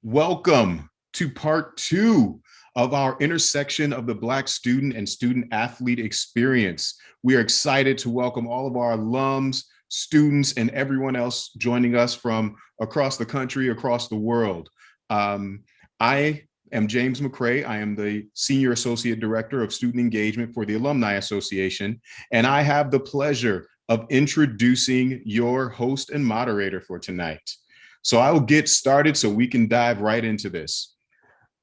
Welcome to part two of our intersection of the Black student and student athlete experience. We are excited to welcome all of our alums, students, and everyone else joining us from across the country, across the world. I am James McCray. I am the Senior Associate Director of Student Engagement for the Alumni Association, and I have the pleasure of introducing your host and moderator for tonight. So I will get started so we can dive right into this.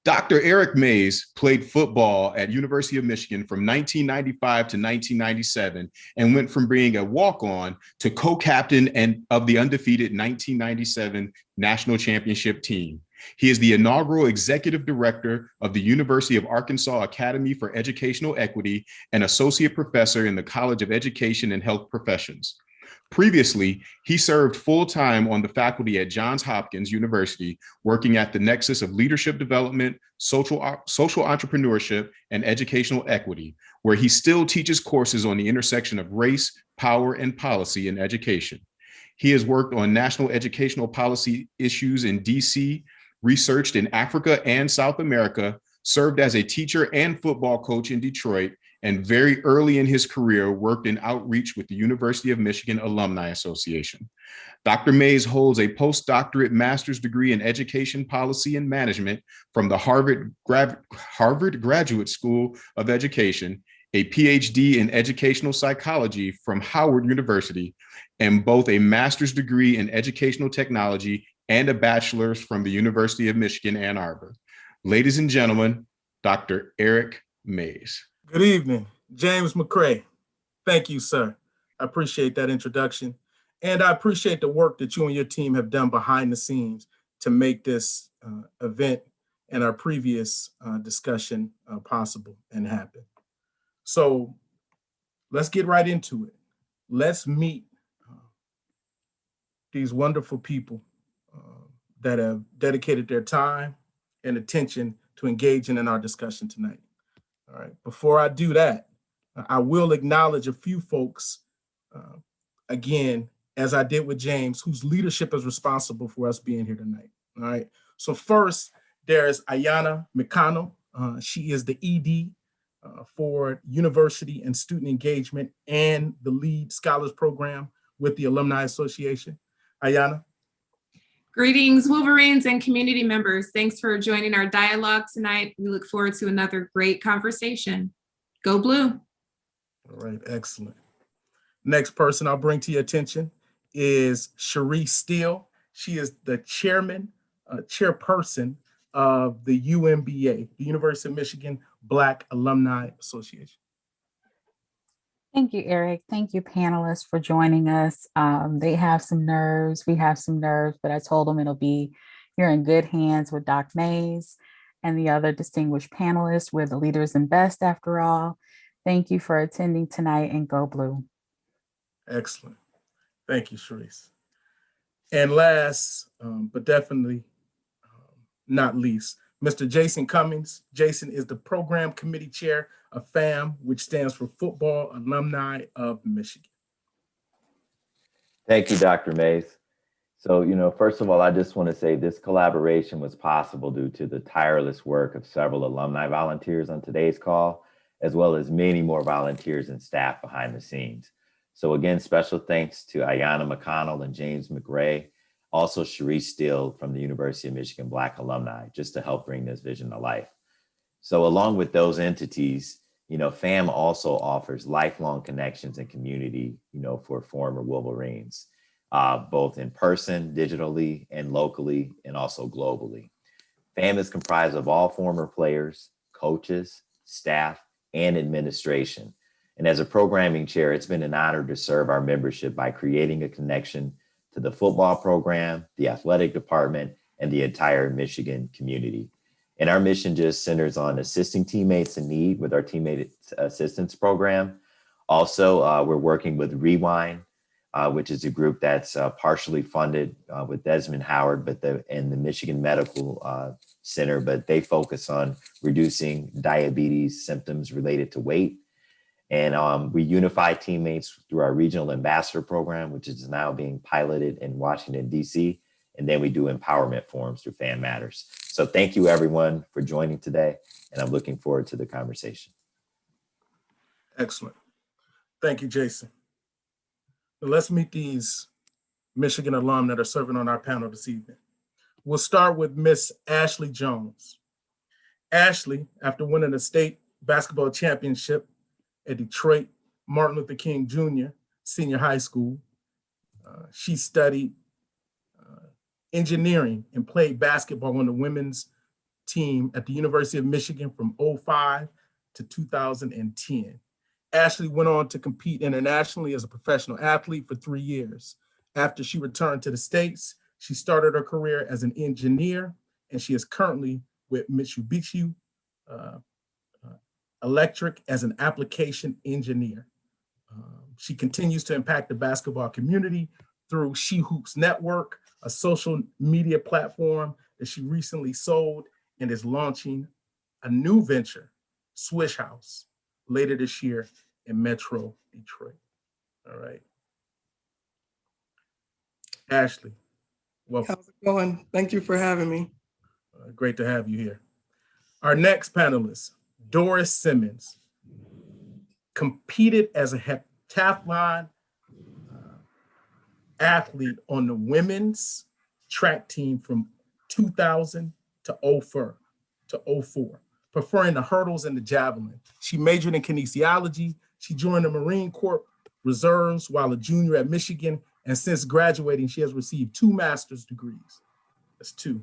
Dr. Eric Mays played football at University of Michigan from 1995 to 1997 and went from being a walk-on to co-captain of the undefeated 1997 national championship team. He is the inaugural executive director of the University of Arkansas Academy for Educational Equity and associate professor in the College of Education and Health Professions. Previously, he served full-time on the faculty at Johns Hopkins University, working at the nexus of leadership development, social entrepreneurship, and educational equity, where he still teaches courses on the intersection of race, power, and policy in education. He has worked on national educational policy issues in DC, researched in Africa and South America, served as a teacher and football coach in Detroit, and very early in his career worked in outreach with the University of Michigan Alumni Association. Dr. Mays holds a postdoctorate master's degree in education policy and management from the Harvard Graduate School of Education, a PhD in educational psychology from Howard University, and both a master's degree in educational technology and a bachelor's from the University of Michigan, Ann Arbor. Ladies and gentlemen, Dr. Eric Mays. Good evening, James McCray. Thank you, sir. I appreciate that introduction. And I appreciate the work that you and your team have done behind the scenes to make this event and our previous discussion possible and happen. So let's get right into it. Let's meet these wonderful people that have dedicated their time and attention to engaging in our discussion tonight. All right, before I do that, I will acknowledge a few folks, again, as I did with James, whose leadership is responsible for us being here tonight. All right, so first, there's Ayanna McConnell. She is the ED for University and Student Engagement and the Lead Scholars Program with the Alumni Association. Ayanna. Greetings, Wolverines and community members. Thanks for joining our dialogue tonight. We look forward to another great conversation. Go Blue. All right, excellent. Next person I'll bring to your attention is Cherise Steele. She is the chairperson of the UMBA, the University of Michigan Black Alumni Association. Thank you, Eric. Thank you, panelists, for joining us. They have some nerves. We have some nerves, but I told them you're in good hands with Doc Mays and the other distinguished panelists. We're the leaders and best, after all. Thank you for attending tonight, and go Blue. Excellent. Thank you, Cherise. And last, but definitely not least, Mr. Jason Cummings. Jason is the program committee chair of FAM, which stands for Football Alumni of Michigan. Thank you, Dr. Mays. So, first of all, I just want to say this collaboration was possible due to the tireless work of several alumni volunteers on today's call, as well as many more volunteers and staff behind the scenes. So again, special thanks to Ayanna McConnell and James McRae, also Cherise Steele from the University of Michigan Black Alumni, just to help bring this vision to life. So along with those entities, FAM also offers lifelong connections and community, for former Wolverines, both in person, digitally, and locally, and also globally. FAM is comprised of all former players, coaches, staff, and administration. And as a programming chair, it's been an honor to serve our membership by creating a connection to the football program, the athletic department, and the entire Michigan community. And our mission just centers on assisting teammates in need with our teammate assistance program. Also, we're working with Rewind, which is a group that's partially funded with Desmond Howard, and the Michigan Medical Center, but they focus on reducing diabetes symptoms related to weight. And we unify teammates through our regional ambassador program, which is now being piloted in Washington, D.C. And then we do empowerment forums through Fan Matters. So thank you everyone for joining today. And I'm looking forward to the conversation. Excellent. Thank you, Jason. Now let's meet these Michigan alum that are serving on our panel this evening. We'll start with Miss Ashley Jones. Ashley, after winning the state basketball championship at Detroit Martin Luther King Jr. Senior High School, she studied engineering and played basketball on the women's team at the University of Michigan from 2005 to 2010. Ashley went on to compete internationally as a professional athlete for 3 years. After she returned to the States, she started her career as an engineer, and she is currently with Mitsubishi Electric as an application engineer. She continues to impact the basketball community through She Hoops Network, a social media platform that she recently sold, and is launching a new venture, Swish House, later this year in Metro Detroit. All right. Ashley, welcome. How's it going? Thank you for having me. Great to have you here. Our next panelist, Doris Simmons, competed as a heptathlon athlete on the women's track team from 2000 to 04, preferring the hurdles and the javelin. She majored in kinesiology. She joined the Marine Corps Reserves while a junior at Michigan, and since graduating, she has received 2 master's degrees. That's 2.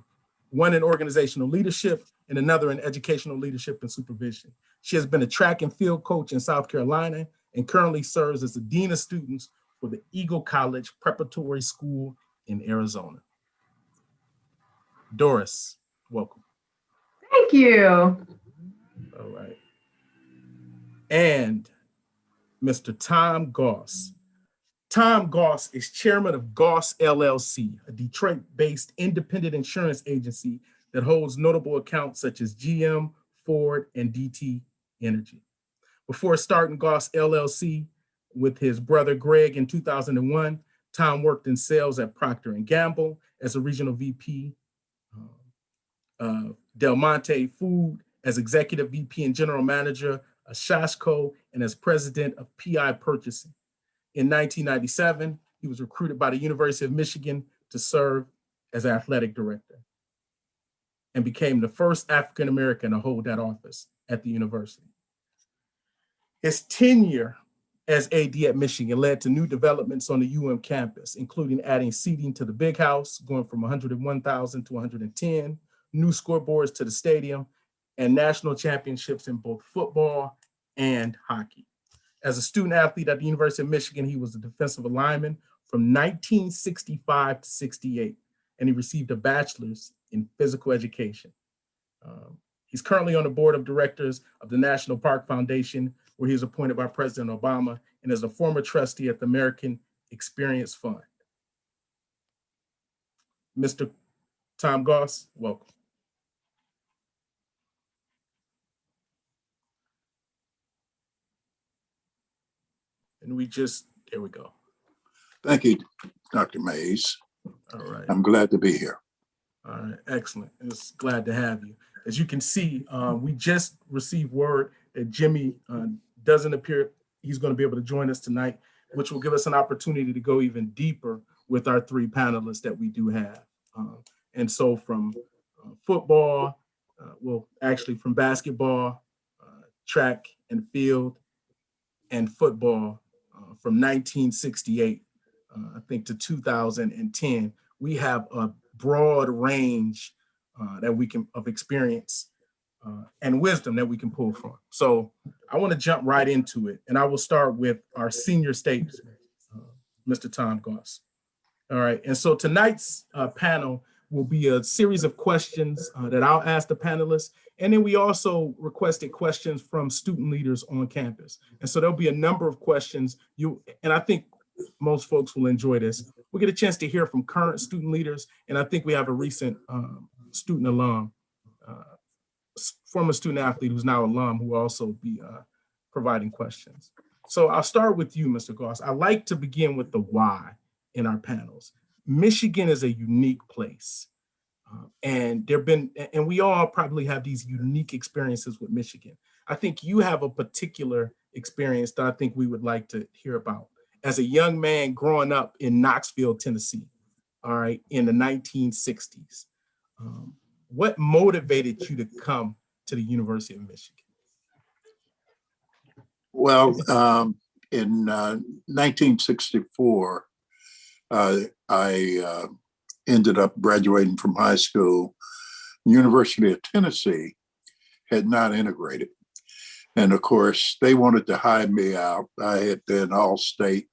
One in organizational leadership and another in educational leadership and supervision. She has been a track and field coach in South Carolina and currently serves as the Dean of Students for the Eagle College Preparatory School in Arizona. Doris, welcome. Thank you. All right. And Mr. Tom Goss. Tom Goss is chairman of Goss LLC, a Detroit-based independent insurance agency that holds notable accounts such as GM, Ford, and DT Energy. Before starting Goss LLC with his brother Greg in 2001, Tom worked in sales at Procter & Gamble as a regional VP, Del Monte Food as executive VP and general manager of Shashco, and as president of PI Purchasing. In 1997, he was recruited by the University of Michigan to serve as athletic director and became the first African-American to hold that office at the university. His tenure as AD at Michigan led to new developments on the UM campus, including adding seating to the big house, going from 101,000 to 110, new scoreboards to the stadium, and national championships in both football and hockey. As a student athlete at the University of Michigan, he was a defensive lineman from 1965 to 68, and he received a bachelor's in physical education. He's currently on the board of directors of the National Park Foundation, where he was appointed by President Obama, and is a former trustee at the American Experience Fund. Mr. Tom Goss, welcome. And there we go. Thank you, Dr. Mays. All right. I'm glad to be here. All right, excellent. It's glad to have you. As you can see, we just received word that Jimmy doesn't appear he's going to be able to join us tonight, which will give us an opportunity to go even deeper with our 3 panelists that we do have. And so from football, actually from basketball, track and field, and football, from 1968, I think, to 2010, we have a broad range of experience and wisdom that we can pull from. So I want to jump right into it, and I will start with our senior statesman, Mr. Tom Goss. All right, and so tonight's panel will be a series of questions that I'll ask the panelists, and then we also requested questions from student leaders on campus. And so there'll be a number of questions, and I think most folks will enjoy this. We'll get a chance to hear from current student leaders, and I think we have a recent student alum, former student athlete who's now alum, who will also be providing questions. So I'll start with you, Mr. Goss. I like to begin with the why in our panels. Michigan is a unique place. And we all probably have these unique experiences with Michigan. I think you have a particular experience that I think we would like to hear about. As a young man growing up in Knoxville, Tennessee, all right, in the 1960s, what motivated you to come to the University of Michigan? Well, in 1964, I ended up graduating from high school. University of Tennessee had not integrated. And of course, they wanted to hire me out. I had been all-state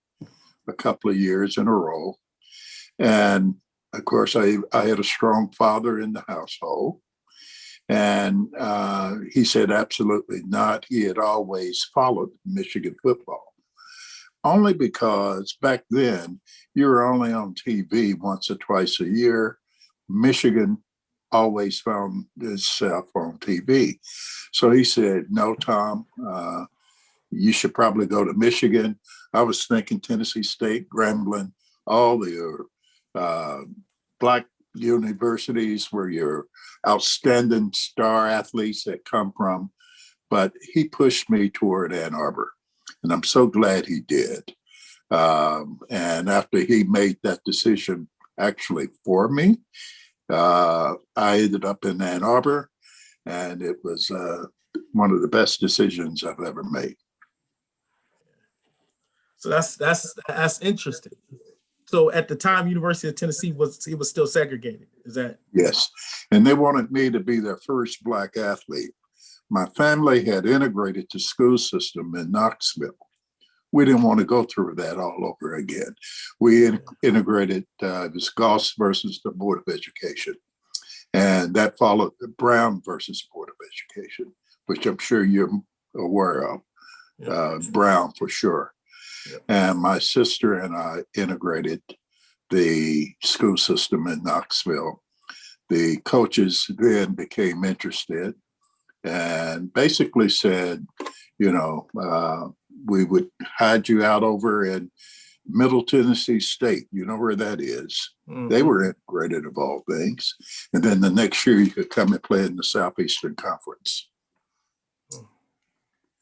a couple of years in a row. And of course, I had a strong father in the household. And he said, absolutely not. He had always followed Michigan football, only because back then you were only on TV once or twice a year. Michigan always found itself on TV. So he said, no, Tom, you should probably go to Michigan. I was thinking Tennessee State, Grambling, all the Black universities where your outstanding star athletes that come from. But he pushed me toward Ann Arbor, and I'm so glad he did. And after he made that decision actually for me, I ended up in Ann Arbor, and it was one of the best decisions I've ever made. So that's interesting. So at the time, University of Tennessee was still segregated. Is that? Yes, and they wanted me to be their first Black athlete. My family had integrated the school system in Knoxville. We didn't want to go through that all over again. We integrated, it was Goss versus the Board of Education. And that followed the Brown versus Board of Education, which I'm sure you're aware of. Brown for sure. Yep. And my sister and I integrated the school system in Knoxville. The coaches then became interested and basically said, you know, we would hide you out over in Middle Tennessee State. You know where that is. Mm-hmm. They were integrated of all things. And then the next year you could come and play in the Southeastern Conference.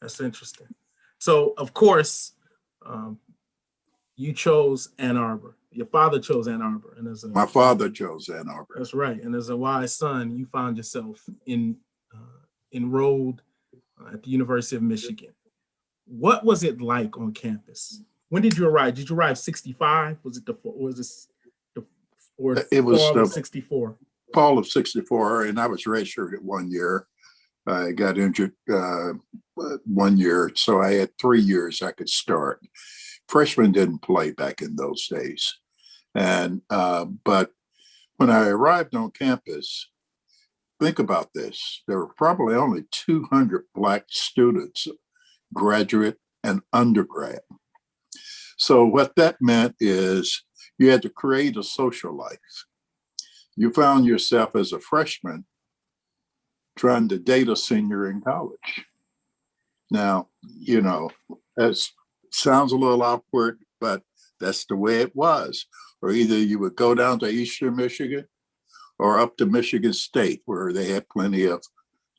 That's interesting. So, of course, you chose Ann Arbor. Your father chose Ann Arbor. And my father chose Ann Arbor. That's right. And as a wise son, you found yourself enrolled at the University of Michigan. What was it like on campus? When did you arrive? Did you arrive 65? Was it the fall of 64? Fall of 64, and I was redshirted 1 year. I got injured 1 year, so I had 3 years I could start. Freshmen didn't play back in those days. And but when I arrived on campus, think about this. There were probably only 200 Black students, graduate and undergrad. So what that meant is you had to create a social life. You found yourself as a freshman trying to date a senior in college. Now, you know, that sounds a little awkward, but that's the way it was. Or either you would go down to Eastern Michigan or up to Michigan State, where they had plenty of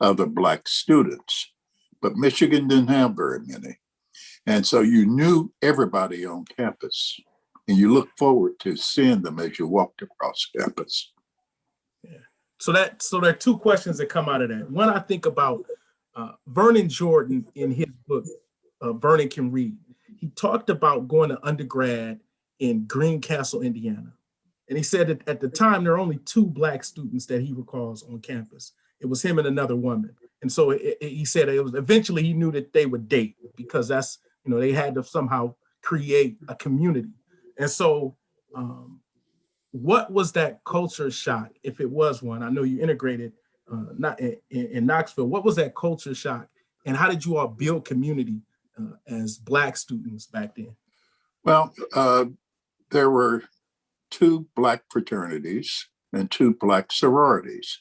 other Black students. But Michigan didn't have very many. And so you knew everybody on campus, and you look forward to seeing them as you walked across campus. Yeah. So there are two questions that come out of that. One, I think about Vernon Jordan in his book, Vernon Can Read. He talked about going to undergrad in Greencastle, Indiana. And he said that at the time, there were only 2 Black students that he recalls on campus. It was him and another woman. And so he said it was eventually he knew that they would date because that's, you know, they had to somehow create a community. And so what was that culture shock, if it was one? I know you integrated not in Knoxville. What was that culture shock? And how did you all build community as Black students back then? Well, there were 2 Black fraternities and 2 Black sororities,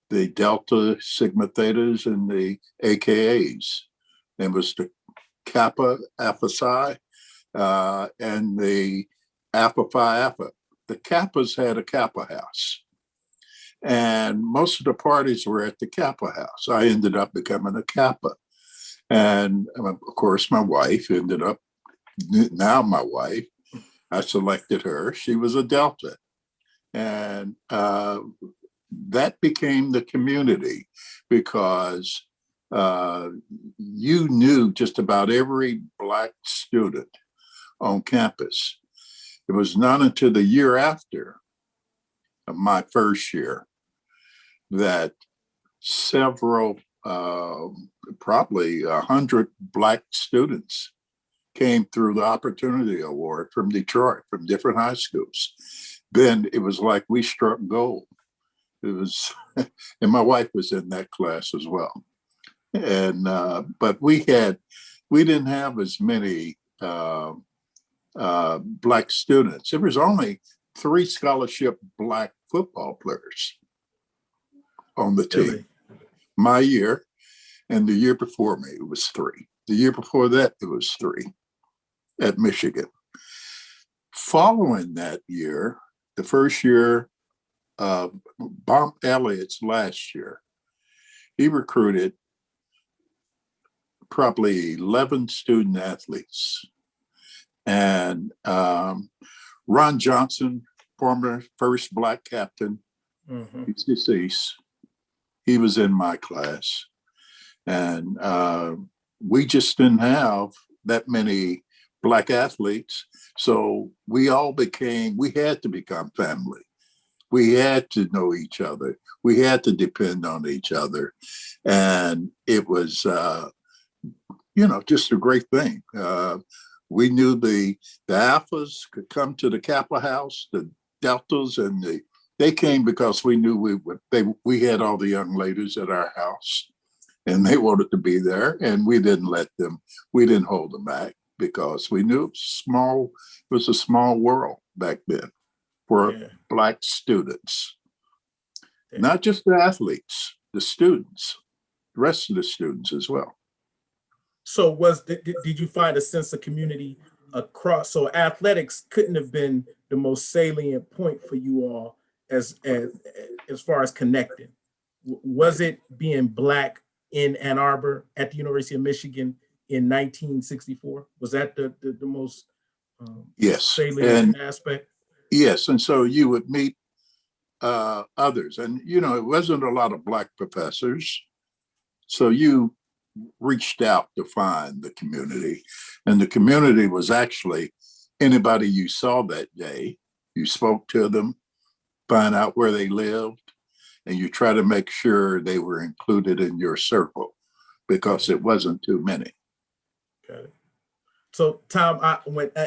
the Delta Sigma Thetas and the AKAs. There was the Kappa Alpha Psi and the Alpha Phi Alpha. the Kappas had a Kappa house. And most of the parties were at the Kappa house. I ended up becoming a Kappa. And of course, my wife ended up, now my wife, I selected her. She was a Delta. And that became the community because you knew just about every Black student on campus. It was not until the year after my first year that several, probably 100 Black students came through the Opportunity Award from Detroit, from different high schools. Then it was like we struck gold. It was, and my wife was in that class as well. And, but we didn't have as many Black students. There was only 3 scholarship Black football players on the team. Really? My year, and the year before me, it was 3. The year before that, it was 3 at Michigan. Following that year, the first year, Bump Elliott's last year, he recruited probably 11 student athletes. And Ron Johnson, former first Black captain, he's deceased. He was in my class. And we just didn't have that many Black athletes. So we had to become family. We had to know each other. We had to depend on each other. And it was, just a great thing. We knew the Alphas could come to the Kappa house, the Deltas, and they came because we knew we had all the young ladies at our house and they wanted to be there, and we didn't hold them back because we knew it was a small world back then for Black students. Not just the athletes, the students, the rest of the students as well. So did you find a sense of community across? So athletics couldn't have been the most salient point for you all as far as connecting. Was it being Black in Ann Arbor at the University of Michigan in 1964? Was that the most salient aspect? Yes, and so you would meet others, and it wasn't a lot of Black professors, so you reached out to find the community, and the community was actually anybody you saw that day. You spoke to them, find out where they lived, and you try to make sure they were included in your circle because it wasn't too many. Got it. So Tom,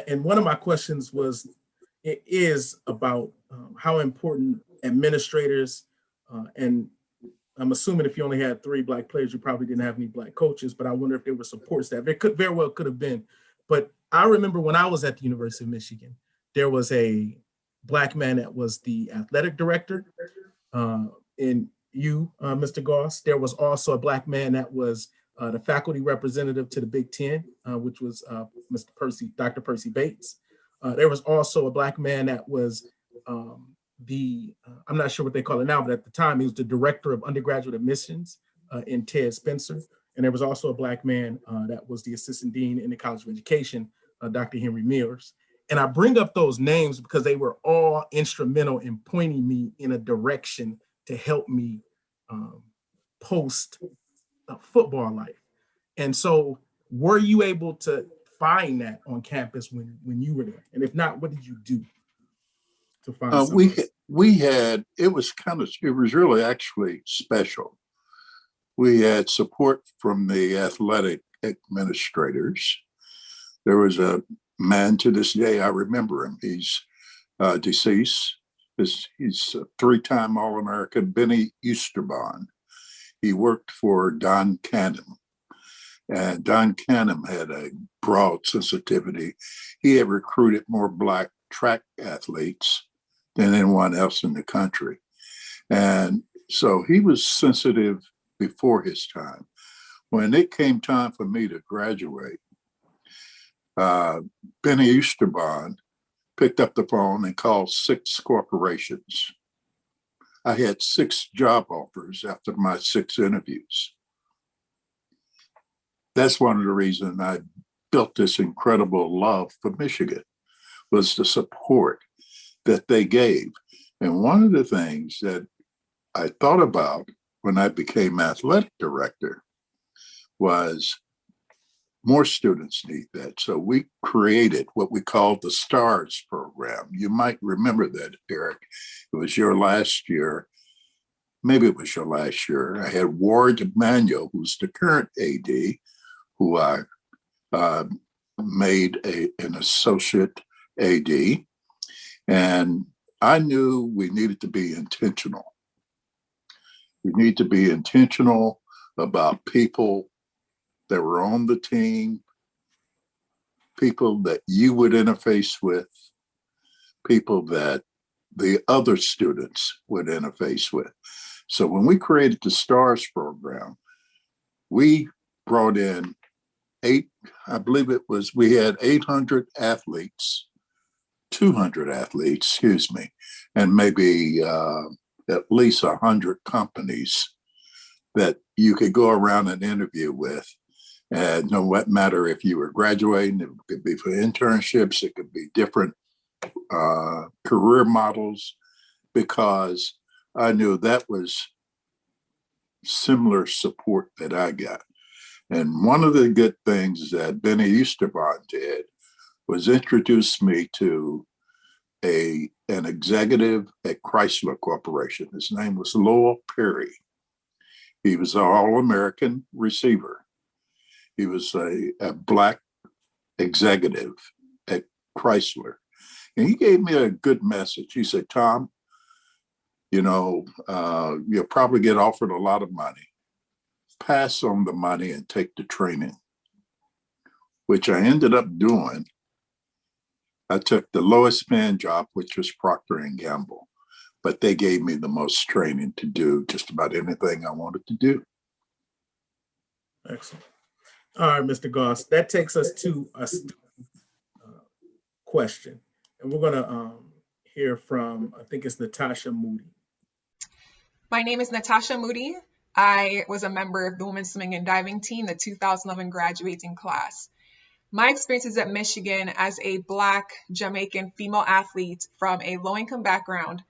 and one of my questions is about how important administrators and I'm assuming if you only had 3 Black players, you probably didn't have any Black coaches, but I wonder if there were support staff. There very well could have been. But I remember when I was at the University of Michigan, there was a Black man that was the athletic director in Mr. Goss. There was also a Black man that was the faculty representative to the Big Ten, which was Dr. Percy Bates. There was also a Black man that was I'm not sure what they call it now, but at the time he was the director of undergraduate admissions in Ted Spencer. And there was also a Black man that was the assistant dean in the College of Education, Dr. Henry Mears. And I bring up those names because they were all instrumental in pointing me in a direction to help me post football life. And so were you able to find that on campus when you were there? And if not, what did you do to find it was really actually special. We had support from the athletic administrators. There was a man to this day, I remember him. He's deceased. He's a 3-time All-American, Benny Easterbond. He worked for Don Canham. And Don Canham had a broad sensitivity. He had recruited more Black track athletes than anyone else in the country. And so he was sensitive before his time. When it came time for me to graduate, Benny Easterbond picked up the phone and called 6 corporations. I had 6 job offers after my 6 interviews. That's one of the reasons I built this incredible love for Michigan, was the support that they gave. And one of the things that I thought about when I became athletic director was more students need that. So we created what we called the STARS program. You might remember that, Eric. It was your last year. Maybe it was your last year. I had Ward Emanuel, who's the current AD, who I made an associate AD. And I knew we needed to be intentional. We need to be intentional about people that were on the team, people that you would interface with, people that the other students would interface with. So when we created the STARS program, we brought in we had 800 athletes, 200 athletes, excuse me, and maybe at least 100 companies that you could go around and interview with. And no matter if you were graduating, it could be for internships, it could be different career models, because I knew that was similar support that I got. And one of the good things that Benny Easterbond did was introduce me to an executive at Chrysler Corporation. His name was Lowell Perry. He was an All-American receiver. He was a Black executive at Chrysler. And he gave me a good message. He said, Tom, you'll probably get offered a lot of money. Pass on the money and take the training, which I ended up doing. I took the lowest paying job, which was Procter & Gamble, but they gave me the most training to do just about anything I wanted to do. Excellent. All right, Mr. Goss, that takes us to a question. And we're gonna hear from, I think it's Natasha Moody. My name is Natasha Moody. I was a member of the women's swimming and diving team, the 2011 graduating class. My experiences at Michigan as a Black Jamaican female athlete from a low-income background,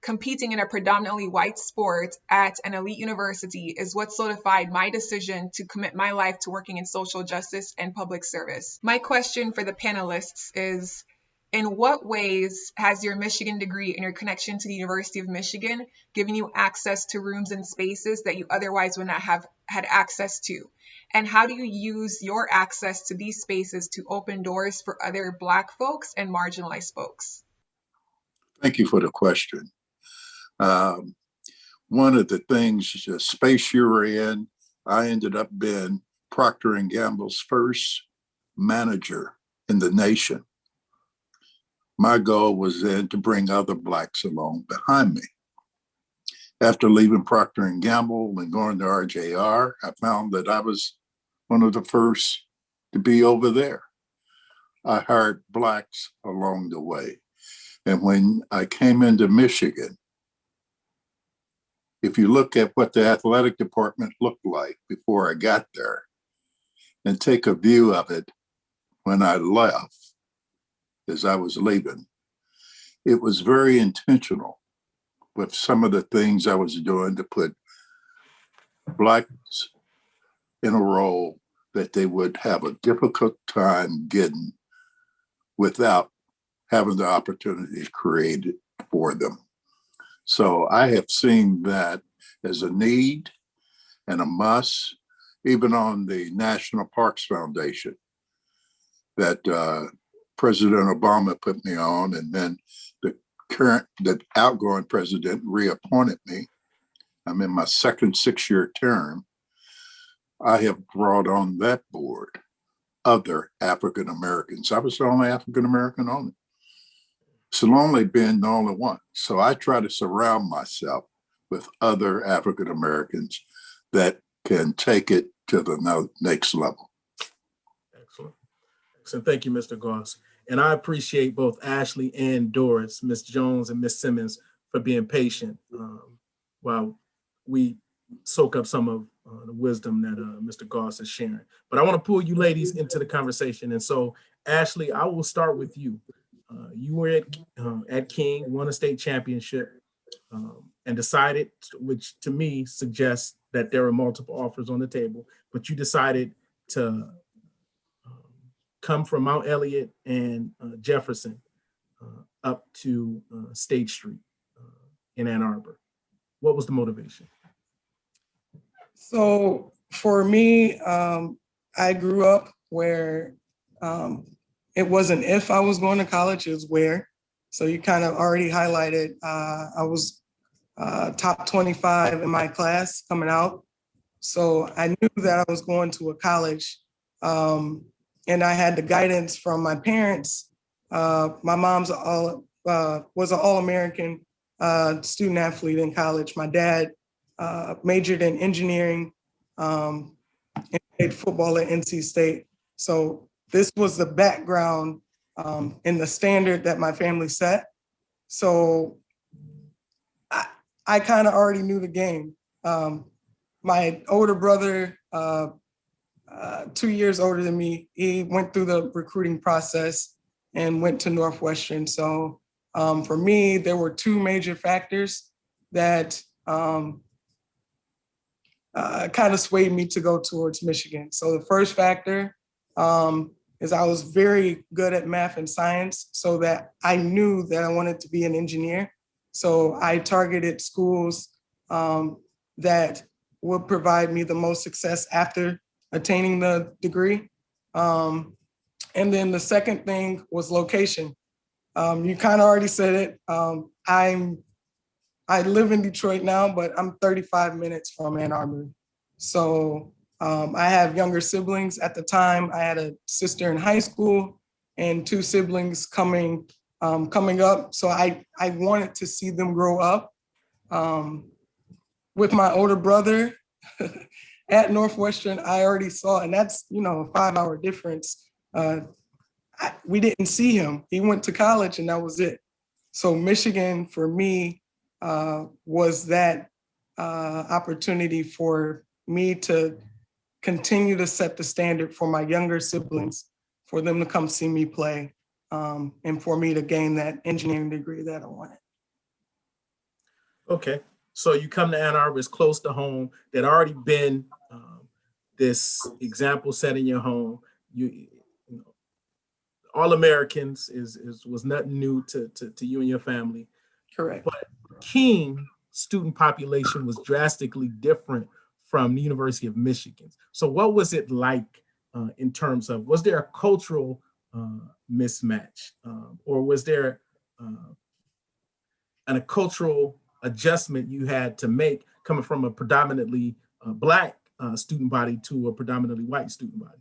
competing in a predominantly white sport at an elite university, is what solidified my decision to commit my life to working in social justice and public service. My question for the panelists is, in what ways has your Michigan degree and your connection to the University of Michigan given you access to rooms and spaces that you otherwise would not have had access to? And how do you use your access to these spaces to open doors for other Black folks and marginalized folks? Thank you for the question. One of the things, the space you were in, I ended up being Procter & Gamble's first manager in the nation. My goal was then to bring other Blacks along behind me. After leaving Procter & Gamble and going to RJR, I found that I was one of the first to be over there. I hired Blacks along the way. And when I came into Michigan, if you look at what the athletic department looked like before I got there and take a view of it when I left, as I was leaving, it was very intentional with some of the things I was doing to put Blacks in a role that they would have a difficult time getting without having the opportunities created for them. So I have seen that as a need and a must, even on the National Parks Foundation that President Obama put me on, and then the outgoing president reappointed me. I'm in my second 6-year term. I have brought on that board other African Americans. I was the only African American on it. It's only been the only one. So I try to surround myself with other African Americans that can take it to the next level. Excellent. Excellent. Thank you, Mr. Goss. And I appreciate both Ashley and Doris, Ms. Jones and Ms. Simmons, for being patient while we soak up some of the wisdom that Mr. Goss is sharing. But I want to pull you ladies into the conversation. And so, Ashley, I will start with you. You were at King, won a state championship, and decided, which to me suggests that there were multiple offers on the table, but you decided to come from Mount Elliott and Jefferson up to State Street in Ann Arbor. What was the motivation? So for me, I grew up where it wasn't if I was going to college, it was where. So you kind of already highlighted, I was top 25 in my class coming out. So I knew that I was going to a college, and I had the guidance from my parents. My mom's was an All-American student athlete in college. My dad majored in engineering and played football at NC State. So this was the background and the standard that my family set. So I kind of already knew the game. My older brother, 2 years older than me, he went through the recruiting process and went to Northwestern. So for me, there were two major factors that kind of swayed me to go towards Michigan. So the first factor is I was very good at math and science, so that I knew that I wanted to be an engineer. So I targeted schools that would provide me the most success after attaining the degree. And then the second thing was location. You kind of already said it. I live in Detroit now, but I'm 35 minutes from Ann Arbor. So I have younger siblings. At the time, I had a sister in high school and two siblings coming up. So I wanted to see them grow up. With my older brother at Northwestern, I already saw, and that's, a 5-hour difference. We didn't see him. He went to college and that was it. So Michigan for me was that opportunity for me to continue to set the standard for my younger siblings, for them to come see me play, and for me to gain that engineering degree that I wanted. Okay, so you come to Ann Arbor, it's close to home. There'd already been this example set in your home. You know, All-Americans was nothing new to you and your family. Correct. But King student population was drastically different from the University of Michigan. So what was it like in terms of, was there a cultural mismatch, or was there a cultural adjustment you had to make coming from a predominantly Black student body to a predominantly white student body?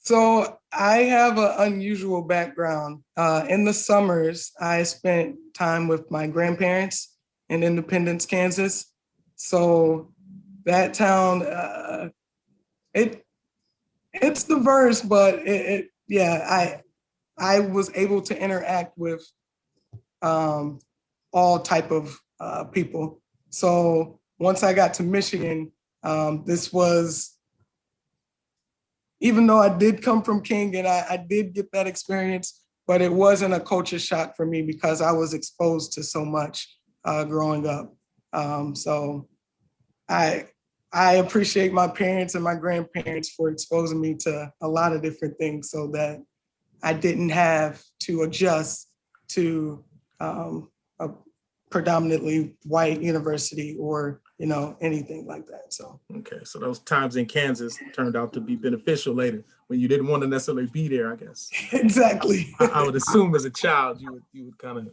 So I have an unusual background. In the summers, I spent time with my grandparents in Independence, Kansas. So that town, it's diverse, but I was able to interact with all type of people. So once I got to Michigan, this was, even though I did come from King and I did get that experience, but it wasn't a culture shock for me because I was exposed to so much growing up. So I appreciate my parents and my grandparents for exposing me to a lot of different things so that I didn't have to adjust to a predominantly white university or anything like that. So okay, so those times in Kansas turned out to be beneficial later when you didn't want to necessarily be there, I guess. Exactly. I would assume as a child you would kind of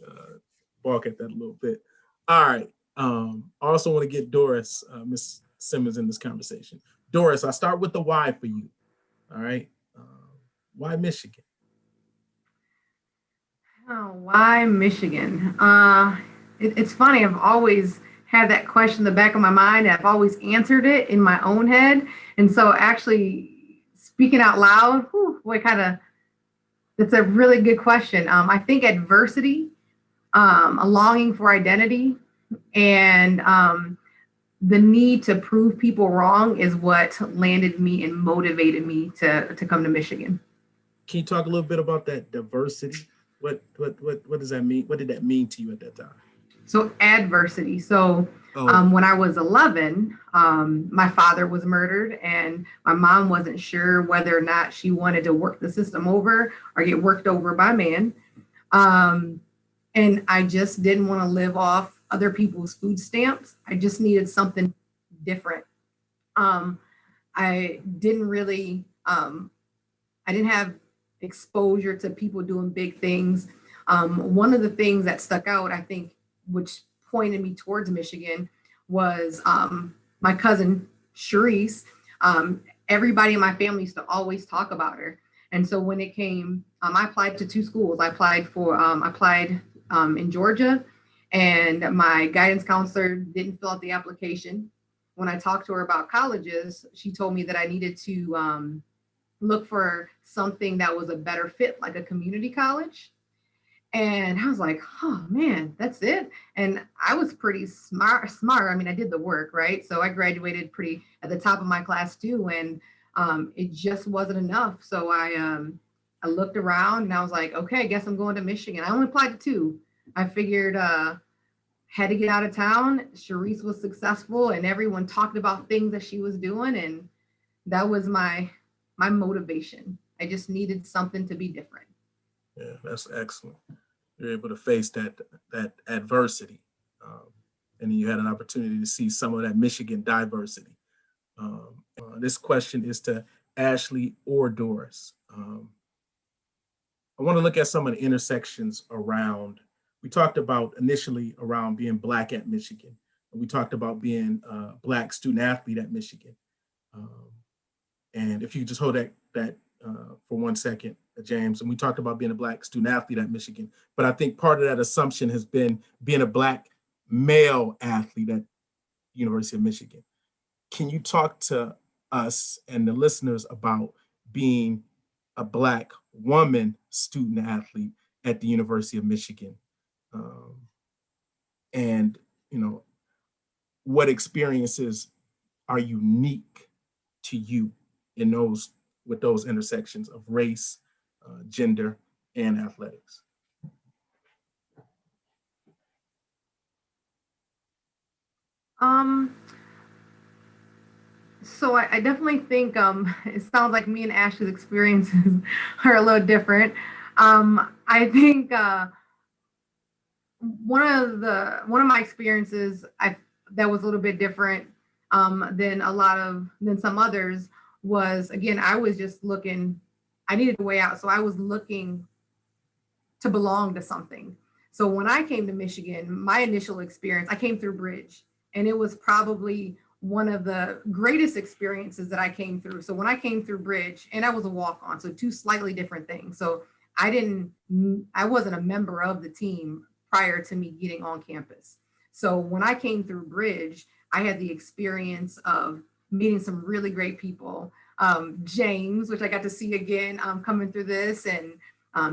balk at that a little bit. All right. I also want to get Doris, Ms. Simmons, in this conversation. Doris, I'll start with the why for you. All right. Why Michigan? Oh, why Michigan? It's funny. I've always had that question in the back of my mind. I've always answered it in my own head. And so actually speaking out loud, That's a really good question. I think adversity, a longing for identity, and the need to prove people wrong is what landed me and motivated me to come to Michigan. Can you talk a little bit about that diversity? What does that mean? What did that mean to you at that time? So adversity. So when I was 11, my father was murdered, and my mom wasn't sure whether or not she wanted to work the system over or get worked over by man. And I just didn't want to live off other people's food stamps. I just needed something different. I didn't really, I didn't have exposure to people doing big things. One of the things that stuck out, I think, which pointed me towards Michigan, was my cousin Sharice. Everybody in my family used to always talk about her. And so when it came, I applied to 2 schools. I applied in Georgia, and my guidance counselor didn't fill out the application. When I talked to her about colleges, she told me that I needed to look for something that was a better fit, like a community college. And I was like, oh man, that's it. And I was pretty smart. I mean, I did the work, right? So I graduated pretty at the top of my class too. And it just wasn't enough. So I looked around and I was like, okay, I guess I'm going to Michigan. I only applied to 2. I figured had to get out of town. Sharice was successful and everyone talked about things that she was doing. And that was my motivation. I just needed something to be different. Yeah, that's excellent. You're able to face that adversity. And then you had an opportunity to see some of that Michigan diversity. This question is to Ashley or Doris. I want to look at some of the intersections around. We talked about initially around being Black at Michigan. And we talked about being a Black student athlete at Michigan. And if you could just hold that for 1 second, James, and we talked about being a Black student athlete at Michigan, but I think part of that assumption has been being a Black male athlete at University of Michigan. Can you talk to us and the listeners about being a Black woman student athlete at the University of Michigan? And, what experiences are unique to you with those intersections of race, gender, and athletics? So I definitely think it sounds like me and Ashley's experiences are a little different. I think one of my experiences that was a little bit different than some others was, again, I was just looking. I needed a way out, so I was looking to belong to something. So when I came to Michigan, my initial experience, I came through Bridge, and it was probably one of the greatest experiences that I came through. So when I came through Bridge, and I was a walk-on, so 2 slightly different things. So I wasn't a member of the team prior to me getting on campus. So when I came through Bridge, I had the experience of meeting some really great people. James, which I got to see again coming through this, and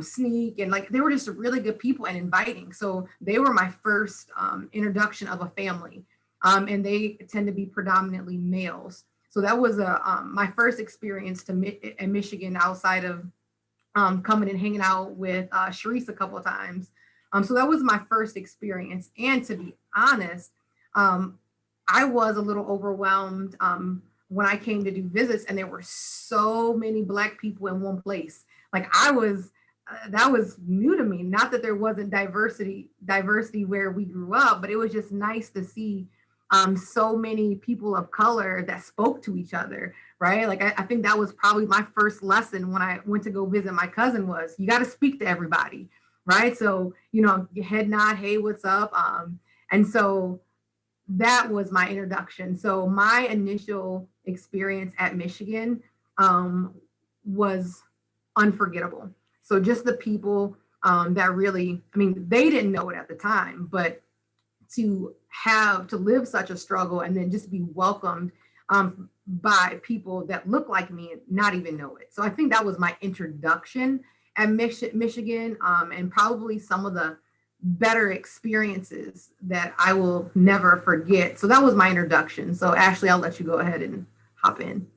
Sneak, and they were just really good people and inviting. So they were my first introduction of a family. And they tend to be predominantly males. So that was my first experience at Michigan outside of coming and hanging out with Sharice a couple of times. So that was my first experience. And to be honest, I was a little overwhelmed when I came to do visits, and there were so many Black people in one place. That was new to me. Not that there wasn't diversity where we grew up, but it was just nice to see so many people of color that spoke to each other, right? I think that was probably my first lesson when I went to go visit my cousin was, you got to speak to everybody, right? So, your head nod, hey, what's up? And so that was my introduction. So my initial experience at Michigan was unforgettable. So just the people that really, they didn't know it at the time, but to live such a struggle and then just be welcomed by people that look like me and not even know it. So I think that was my introduction. at Michigan, and probably some of the better experiences that I will never forget. So that was my introduction. So Ashley, I'll let you go ahead and hop in.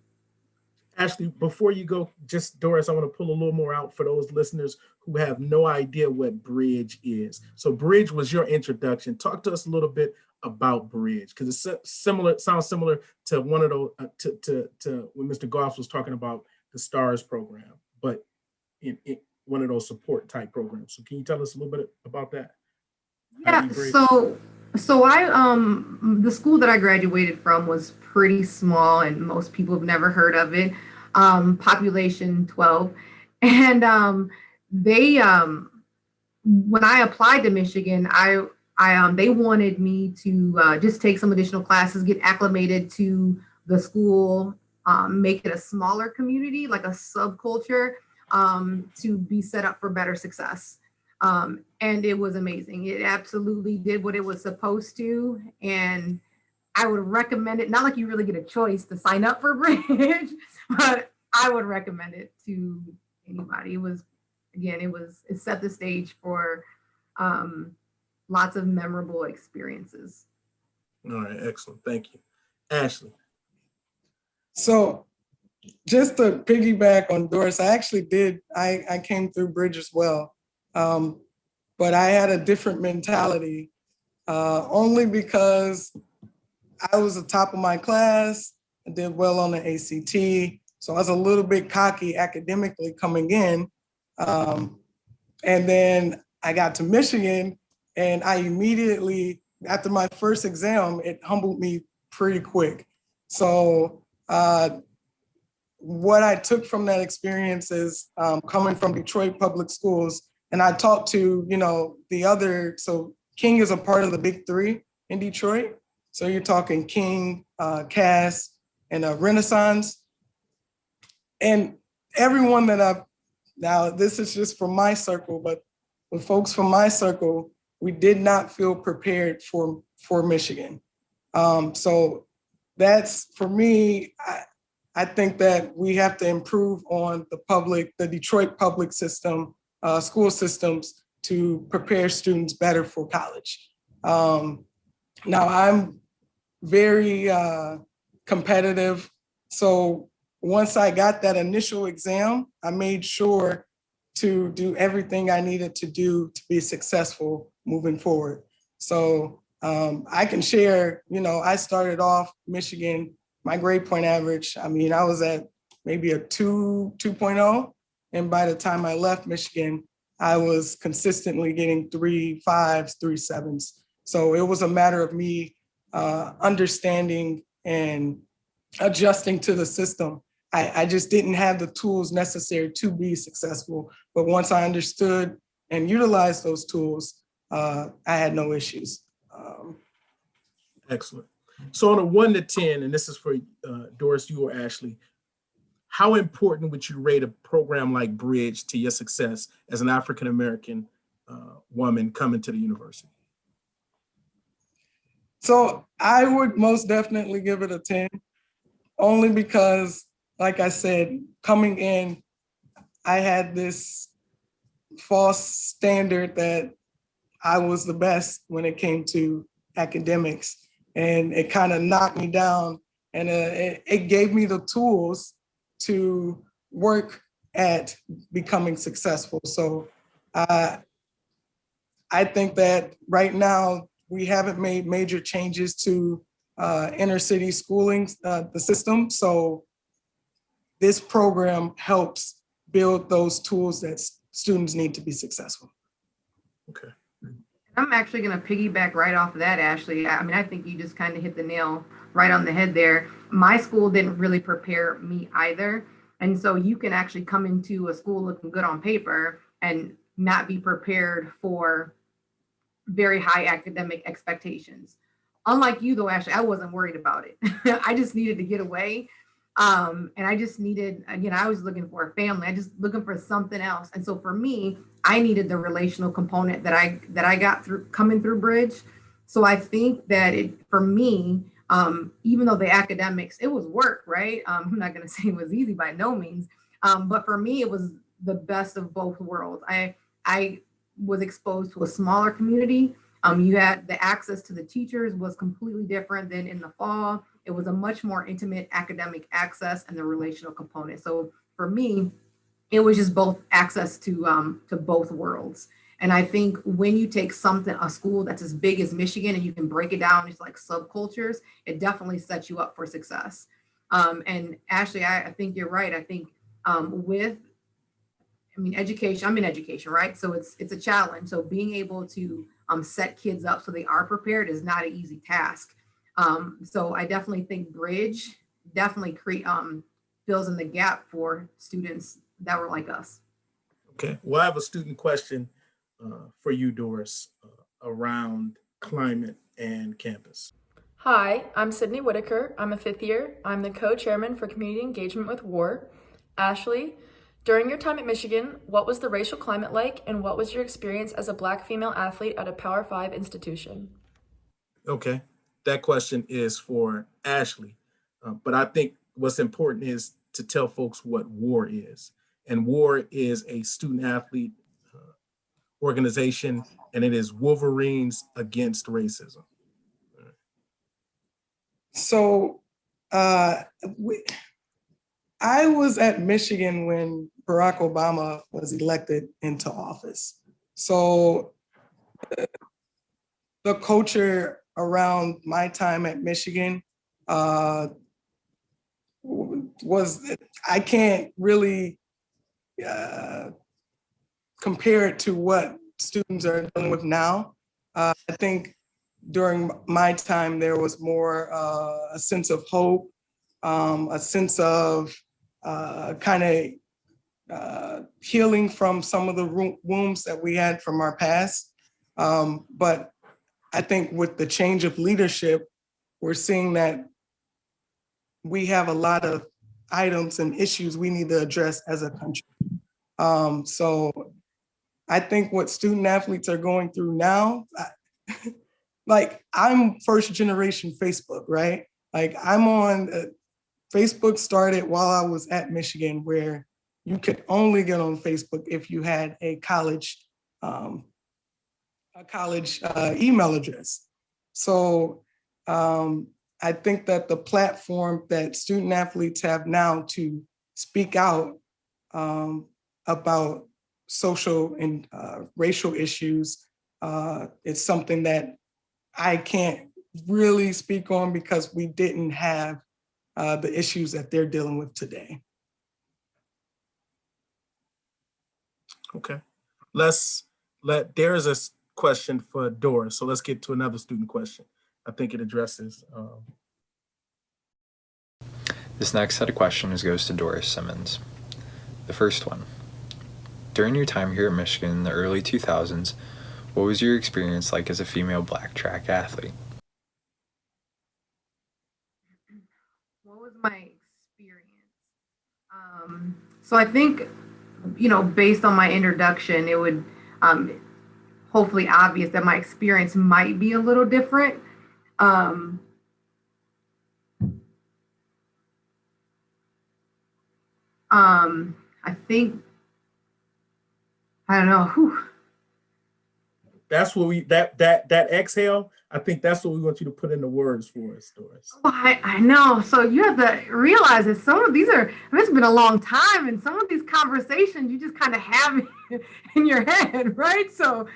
Ashley, before you go, just Doris, I want to pull a little more out for those listeners who have no idea what Bridge is. So Bridge was your introduction. Talk to us a little bit about Bridge, because it's similar. It sounds similar to one of those to when Mr. Goss was talking about the STARS program, but in one of those support type programs. So can you tell us a little bit about that? Yeah. So I the school that I graduated from was pretty small, and most people have never heard of it. Population 12, and they when I applied to Michigan, they wanted me to just take some additional classes, get acclimated to the school, make it a smaller community, like a subculture, to be set up for better success. And it was amazing. It absolutely did what it was supposed to. And I would recommend it, not like you really get a choice to sign up for Bridge, but I would recommend it to anybody. It set the stage for lots of memorable experiences. All right, excellent. Thank you. Ashley. So just to piggyback on Doris, I came through Bridge as well. But I had a different mentality, only because I was the top of my class. I did well on the ACT. So I was a little bit cocky academically coming in. And then I got to Michigan, and I immediately, after my first exam, it humbled me pretty quick. So what I took from that experience is coming from Detroit Public Schools, and I talked to, so King is a part of the Big Three in Detroit. So you're talking King, Cass, and Renaissance. And everyone that now this is just from my circle, but with folks from my circle, we did not feel prepared for Michigan. So that's, for me, I think that we have to improve on the Detroit public system, school systems, to prepare students better for college. Now I'm very competitive. So once I got that initial exam, I made sure to do everything I needed to do to be successful moving forward. So I can share, I started off Michigan, my grade point average, I was at maybe a 2.0. And by the time I left Michigan, I was consistently getting 3.5s, 3.7s. So it was a matter of me understanding and adjusting to the system. I just didn't have the tools necessary to be successful. But once I understood and utilized those tools, I had no issues. Excellent. So on a 1 to 10, and this is for Doris, you or Ashley, how important would you rate a program like Bridge to your success as an African-American woman coming to the university? So I would most definitely give it a 10, only because, like I said, coming in, I had this false standard that I was the best when it came to academics, and it kind of knocked me down, and it gave me the tools to work at becoming successful. So I think that right now we haven't made major changes to inner city schooling, the system. So this program helps build those tools that students need to be successful. Okay. I'm actually going to piggyback right off of that, Ashley. I think you just kind of hit the nail right on the head there. My school didn't really prepare me either. And so you can actually come into a school looking good on paper and not be prepared for very high academic expectations. Unlike you though, Ashley, I wasn't worried about it. I just needed to get away. And I just needed, I was looking for a family. I just looking for something else. And so for me, I needed the relational component that I got through coming through Bridge. So I think that for me, even though the academics, it was work, right? I'm not going to say it was easy by no means. But for me, it was the best of both worlds. I was exposed to a smaller community. You had the access to the teachers was completely different than in the fall. It was a much more intimate academic access and the relational component. So for me, it was just both access to both worlds. And I think when you take a school that's as big as Michigan and you can break it down into like subcultures, it definitely sets you up for success. And Ashley, I think you're right. I think education, I'm in education, right? So it's a challenge. So being able to set kids up so they are prepared is not an easy task. So I definitely think Bridge definitely fills in the gap for students that were like us. Okay, well, I have a student question for you, Doris, around climate and campus. Hi, I'm Sydney Whitaker. I'm a 5th year. I'm the co-chairman for community engagement with WAR. Ashley, during your time at Michigan, what was the racial climate like, and what was your experience as a Black female athlete at a Power 5 institution? Okay, that question is for Ashley, but I think what's important is to tell folks what WAR is. And WAR is a student athlete organization, and it is Wolverines Against Racism. So I was at Michigan when Barack Obama was elected into office. So the culture around my time at Michigan was, I can't really compare it to what students are dealing with now. I think during my time, there was more a sense of hope, a sense of healing from some of the wounds that we had from our past. But I think with the change of leadership, we're seeing that we have a lot of items and issues we need to address as a country. So I think what student athletes are going through now, like I'm first generation Facebook, right? Like I'm on, Facebook started while I was at Michigan, where you could only get on Facebook if you had a college email address. So I think that the platform that student athletes have now to speak out about social and racial issues is something that I can't really speak on because we didn't have the issues that they're dealing with today. Okay, there is a question for Doris, so let's get to another student question. I think it addresses. This next set of questions goes to Doris Simmons. The first one, during your time here at Michigan in the early 2000s, what was your experience like as a female Black track athlete? What was my experience? So I think, based on my introduction, it would hopefully obvious that my experience might be a little different. I think, I don't know. Whew. That's what that exhale, I think that's what we want you to put into words for us, Doris. Oh, I know. So you have to realize that some of these it's been a long time, and some of these conversations you just kind of have in your head, right? So,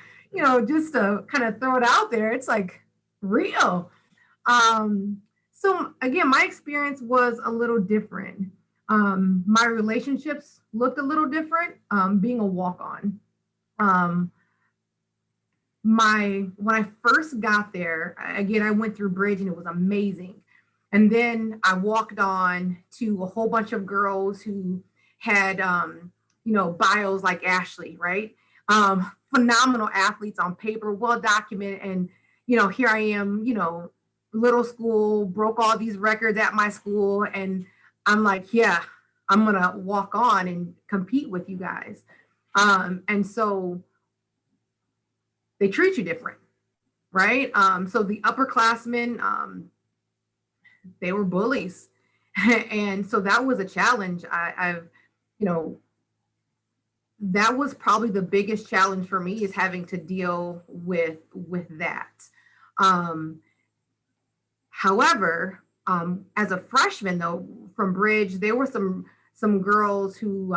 just to kind of throw it out there, it's like real. So again, my experience was a little different. My relationships looked a little different, being a walk-on. When I first got there, again, I went through Bridge and it was amazing. And then I walked on to a whole bunch of girls who had, bios like Ashley, right? Phenomenal athletes on paper, well documented. And, here I am, little school, broke all these records at my school. And I'm like, yeah, I'm going to walk on and compete with you guys. And so they treat you different, right? So the upperclassmen, they were bullies. And so that was a challenge. I've that was probably the biggest challenge for me, is having to deal with that. However, as a freshman though, from Bridge, there were some girls who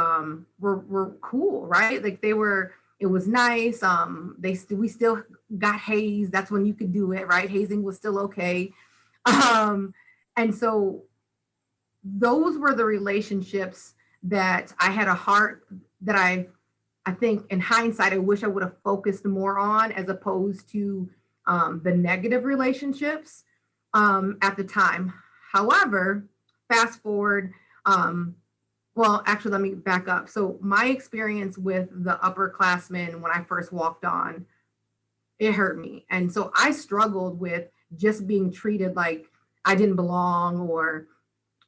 were cool, right? Like it was nice. We still got hazed. That's when you could do it, right? Hazing was still okay. And so those were the relationships that I had a heart that I think in hindsight, I wish I would have focused more on, as opposed to the negative relationships at the time. However, fast forward, well, actually, let me back up. So my experience with the upperclassmen when I first walked on, it hurt me. And so I struggled with just being treated like I didn't belong, or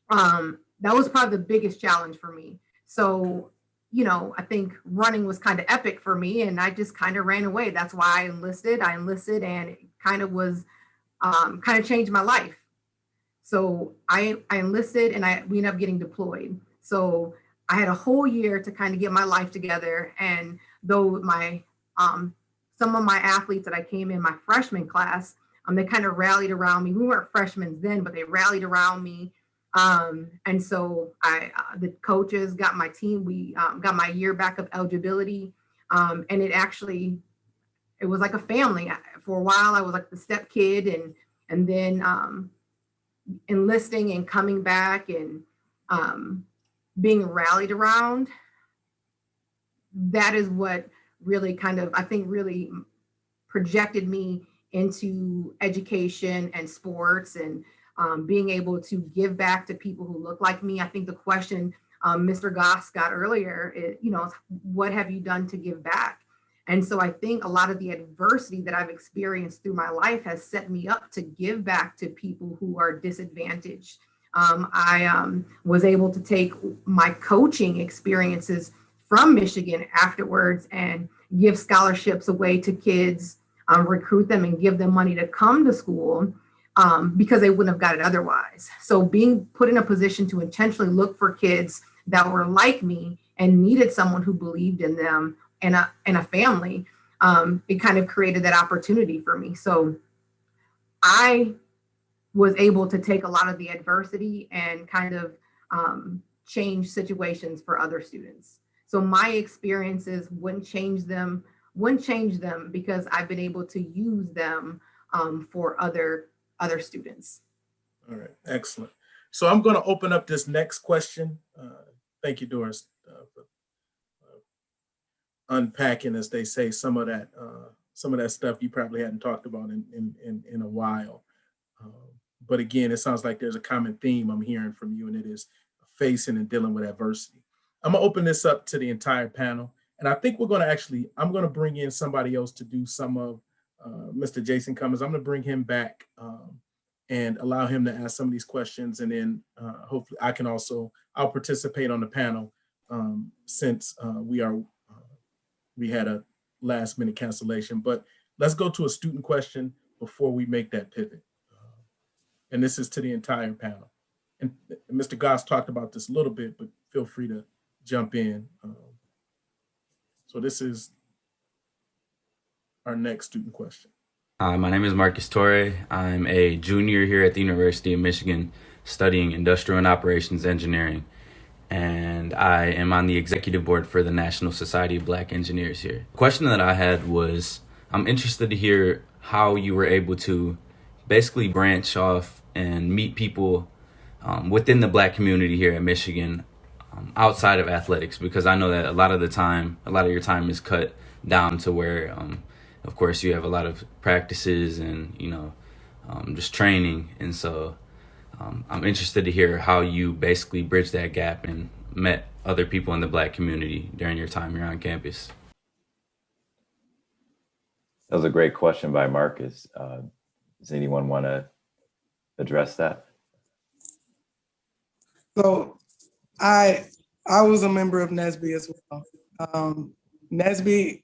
that was probably the biggest challenge for me. So, I think running was kind of epic for me, and I just kind of ran away. That's why I enlisted, and it kind of was, kind of changed my life. So I enlisted, and we ended up getting deployed. So I had a whole year to kind of get my life together. And though some of my athletes that I came in my freshman class, they kind of rallied around me. We weren't freshmen then, but they rallied around me. And so the coaches got my team. We got my year back of eligibility. And it was like a family. For a while, I was like the step kid, and then enlisting and coming back and being rallied around. That is what really kind of, I think, really projected me into education and sports, and being able to give back to people who look like me. I think the question Mr. Goss got earlier, what have you done to give back? And so I think a lot of the adversity that I've experienced through my life has set me up to give back to people who are disadvantaged. I was able to take my coaching experiences from Michigan afterwards and give scholarships away to kids, recruit them and give them money to come to school, because they wouldn't have got it otherwise. So being put in a position to intentionally look for kids that were like me and needed someone who believed in them, and a family, it kind of created that opportunity for me. So I was able to take a lot of the adversity and kind of change situations for other students. So my experiences wouldn't change them because I've been able to use them for other students. All right, excellent. So I'm going to open up this next question. Thank you, Doris, for unpacking, as they say, some of that stuff you probably hadn't talked about in a while. But again, it sounds like there's a common theme I'm hearing from you, and it is facing and dealing with adversity. I'm gonna open this up to the entire panel, and I think I'm gonna bring in somebody else to do some of Mr. Jason Cummins. I'm gonna bring him back and allow him to ask some of these questions, and then hopefully I'll participate on the panel since we had a last minute cancellation. But let's go to a student question before we make that pivot. And this is to the entire panel. And Mr. Goss talked about this a little bit, but feel free to jump in. So this is our next student question. Hi, my name is Marcus Torre. I'm a junior here at the University of Michigan studying industrial and operations engineering. And I am on the executive board for the National Society of Black Engineers here. The question that I had was, I'm interested to hear how you were able to basically branch off and meet people within the Black community here at Michigan outside of athletics, because I know that a lot of your time is cut down to where, of course, you have a lot of practices and, just training. And so I'm interested to hear how you basically bridged that gap and met other people in the Black community during your time here on campus. That was a great question by Marcus. Does anyone want to address that? So I was a member of NSBE as well. NSBE,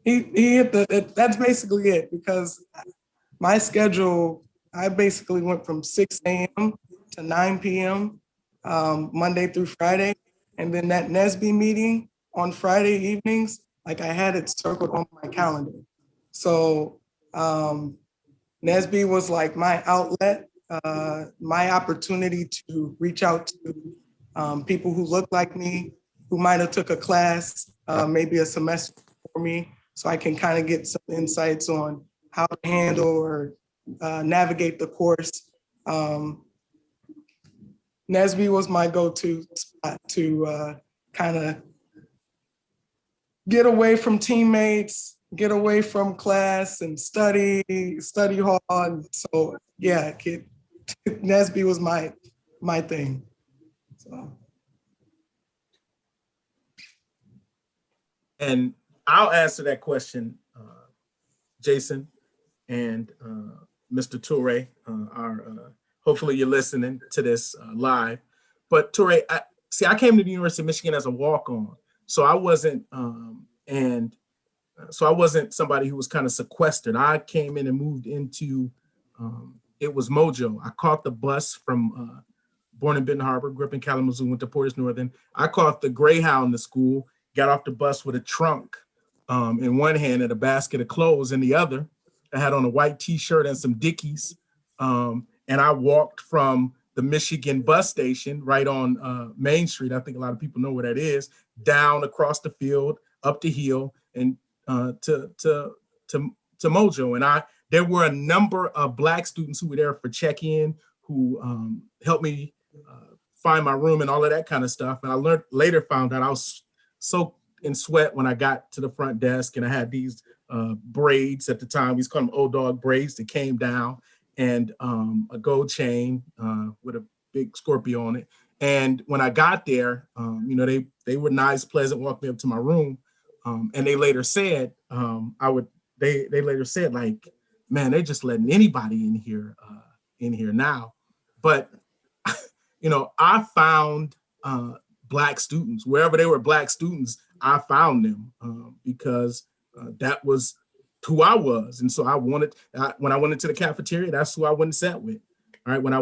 he hit that's basically it, because my schedule, I basically went from 6 a.m. to 9 p.m. Monday through Friday. And then that NSBE meeting, on Friday evenings, like I had it circled on my calendar. So NSBE was like my outlet, my opportunity to reach out to people who look like me, who might have took a class, maybe a semester for me, so I can kind of get some insights on how to handle or navigate the course. NSBE was my go-to spot to kind of get away from teammates, get away from class and study hall. And so yeah, NSBE was my thing. So. And I'll answer that question, Jason and Mr. Toure. Hopefully you're listening to this live. But Toure, I came to the University of Michigan as a walk-on, so I wasn't, I wasn't somebody who was kind of sequestered. I came in and moved into, it was Mojo. I caught the bus from, born in Benton Harbor, grew up in Kalamazoo, went to Portage Northern. I caught the Greyhound to school, got off the bus with a trunk in one hand and a basket of clothes in the other. I had on a white t-shirt and some Dickies. And I walked from the Michigan bus station right on Main Street. I think a lot of people know where that is, down across the field, up the hill, and to Mojo. And there were a number of Black students who were there for check-in, who helped me find my room and all of that kind of stuff. And I later found out I was so in sweat when I got to the front desk, and I had these braids at the time. We called them old dog braids that came down, and a gold chain with a big Scorpio on it. And when I got there, they were nice, pleasant, walked me up to my room. And they later said, they later said, like, man, they're just letting anybody in here now. But, I found Black students, wherever they were Black students, I found them because that was who I was. And so when I went into the cafeteria, that's who I went and sat with. All right. When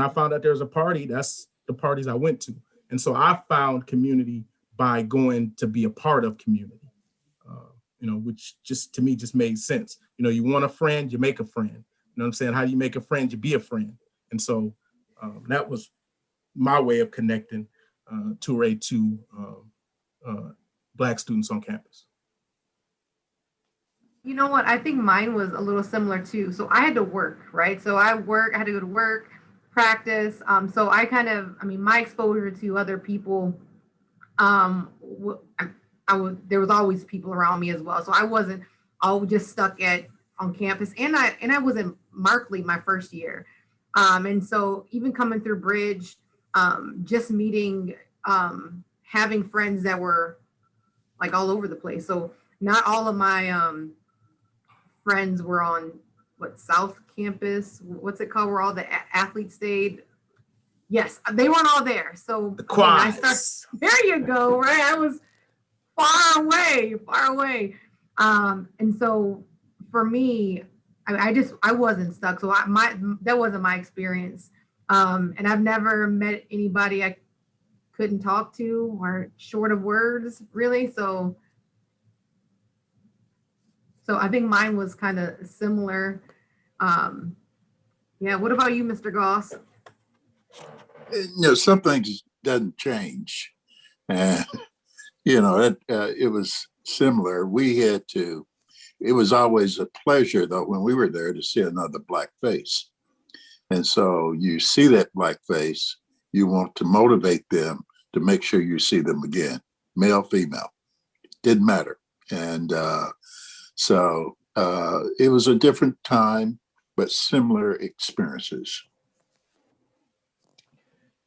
I found out there was a party, that's the parties I went to. And so I found community by going to be a part of community, which just to me just made sense. You want a friend, you make a friend. You know what I'm saying? How do you make a friend? You be a friend. And so that was my way of connecting Toure to Black students on campus. You know what? I think mine was a little similar too. So I had to work, right? So I had to go to work, practice. So my exposure to other people, there was always people around me as well. So I wasn't all just stuck on campus, and I was in Markley my first year. And so even coming through Bridge, just meeting, having friends that were like all over the place. So not all of my friends were on South Campus, what's it called, where all the athletes stayed. Yes, they weren't all there. So the quads. There you go, right? I was far away. And so for me, I wasn't stuck. So that wasn't my experience. And I've never met anybody I couldn't talk to or short of words, really. So I think mine was kind of similar. Yeah. What about you, Mr. Goss? Some things doesn't change. It was similar. It was always a pleasure, though, when we were there to see another Black face. And so you see that Black face, you want to motivate them to make sure you see them again, male, female, didn't matter. And so it was a different time, but similar experiences.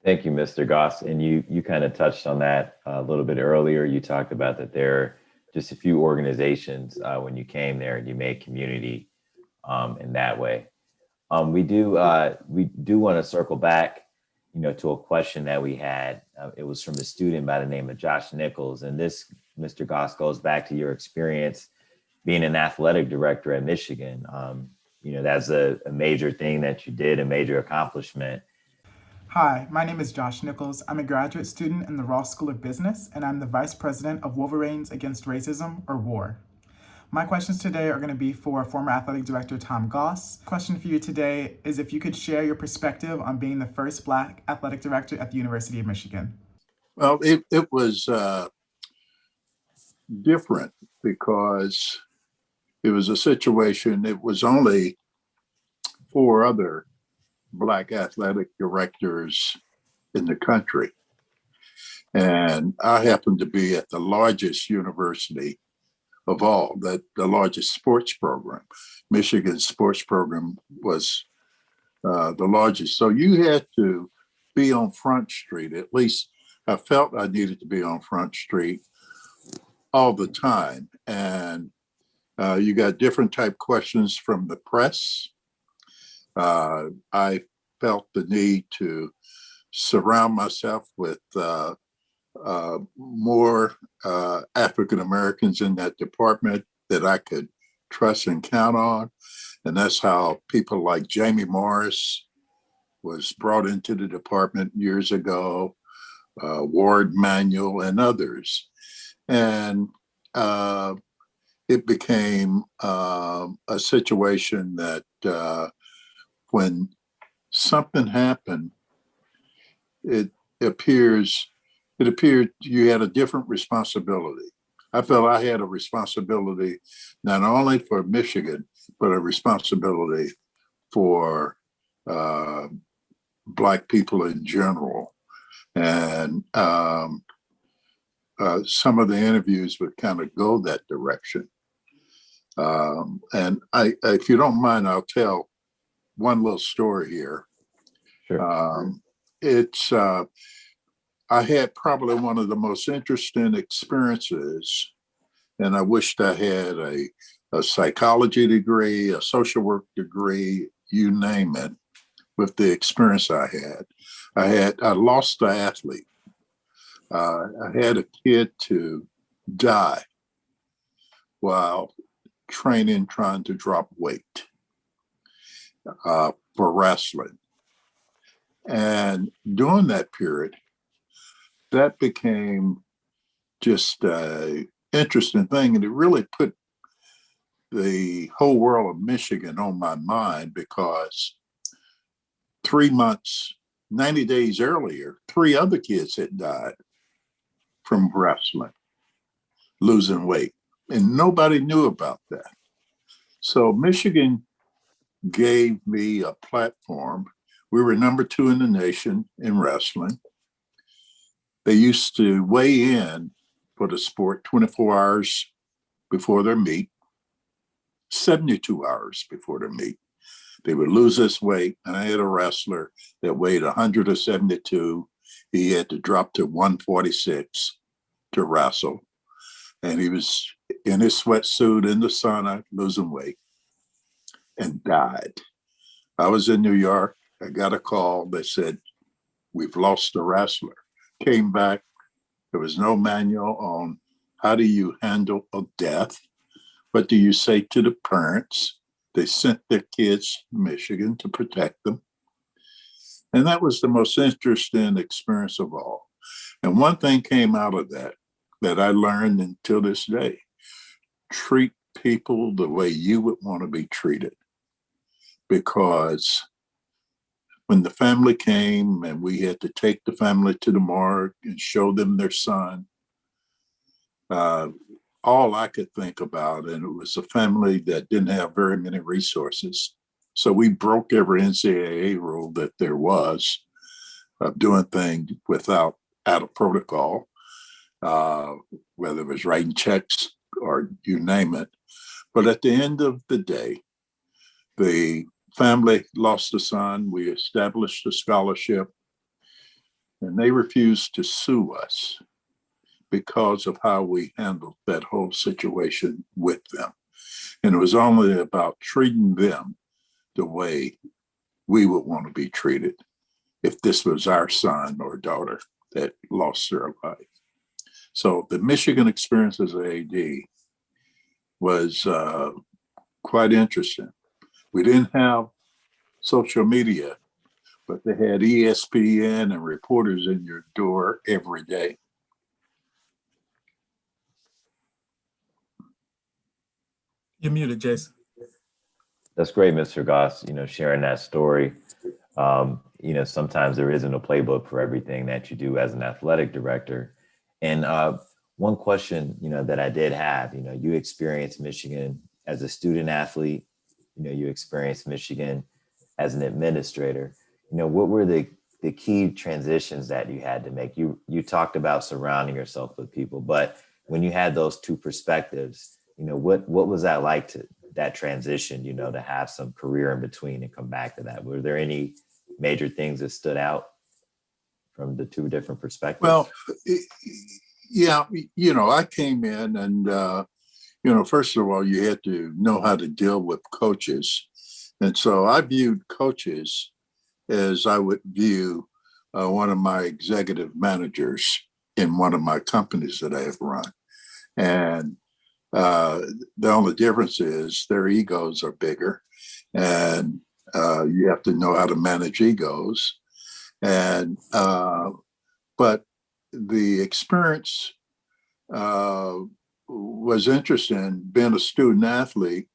Thank you, Mr. Goss. And you kind of touched on that a little bit earlier. You talked about that there are just a few organizations when you came there and you made community in that way. We do want to circle back, to a question that we had. It was from a student by the name of Josh Nichols. And this, Mr. Goss, goes back to your experience being an athletic director at Michigan. That's a major thing that you did, a major accomplishment. Hi, my name is Josh Nichols. I'm a graduate student in the Ross School of Business, and I'm the Vice President of Wolverines Against Racism, or WAR. My questions today are going to be for former Athletic Director Tom Goss. Question for you today is if you could share your perspective on being the first Black Athletic Director at the University of Michigan. Well, it was different because it was a situation, it was only 4 other Black athletic directors in the country. And I happened to be at the largest university of all, the largest sports program. Michigan's sports program was the largest. So you had to be on Front Street. At least I felt I needed to be on Front Street all the time. And you got different type questions from the press. I felt the need to surround myself with more African Americans in that department that I could trust and count on. And that's how people like Jamie Morris was brought into the department years ago, Ward Manuel and others. And it became a situation that when something happened, it appeared you had a different responsibility. I felt I had a responsibility not only for Michigan, but a responsibility for Black people in general. And some of the interviews would kind of go that direction. And if you don't mind, I'll tell one little story here. Sure. I had probably one of the most interesting experiences, and I wished I had a psychology degree, a social work degree, you name it, with the experience I had. I lost an athlete. I had a kid to die while training, trying to drop weight for wrestling. And during that period, that became just an interesting thing. And it really put the whole world of Michigan on my mind because 3 months, 90 days earlier, 3 other kids had died from wrestling, losing weight. And nobody knew about that. So Michigan gave me a platform. We were number 2 in the nation in wrestling. They used to weigh in for the sport 24 hours before their meet, 72 hours before their meet. They would lose this weight. And I had a wrestler that weighed 172. He had to drop to 146 to wrestle. And he was in his sweatsuit in the sauna, losing weight, and died. I was in New York. I got a call that said, we've lost a wrestler. Came back. There was no manual on how do you handle a death. What do you say to the parents? They sent their kids to Michigan to protect them. And that was the most interesting experience of all. And one thing came out of that I learned until this day. Treat people the way you would want to be treated. Because when the family came and we had to take the family to the morgue and show them their son, all I could think about, and it was a family that didn't have very many resources. So we broke every NCAA rule that there was of doing things out of protocol, whether it was writing checks or you name it. But at the end of the day, the family lost a son. We established a scholarship, and they refused to sue us because of how we handled that whole situation with them. And it was only about treating them the way we would want to be treated if this was our son or daughter that lost their life. So the Michigan experience as an AD was quite interesting. We didn't have social media but they had ESPN and reporters in your door every day. You're muted, Jason. That's great, Mr. Goss, sharing that story. Sometimes there isn't a playbook for everything that you do as an athletic director. And one question, that I did have, you experienced Michigan as a student athlete, you experienced Michigan as an administrator. What were the key transitions that you had to make? You talked about surrounding yourself with people, but when you had those two perspectives, what was that like to that transition, to have some career in between and come back to that? Were there any major things that stood out from the two different perspectives? Well, yeah, I came in and, first of all, you had to know how to deal with coaches. And so I viewed coaches as I would view one of my executive managers in one of my companies that I have run. And the only difference is their egos are bigger, and you have to know how to manage egos. And but the experience was interesting. Being a student athlete,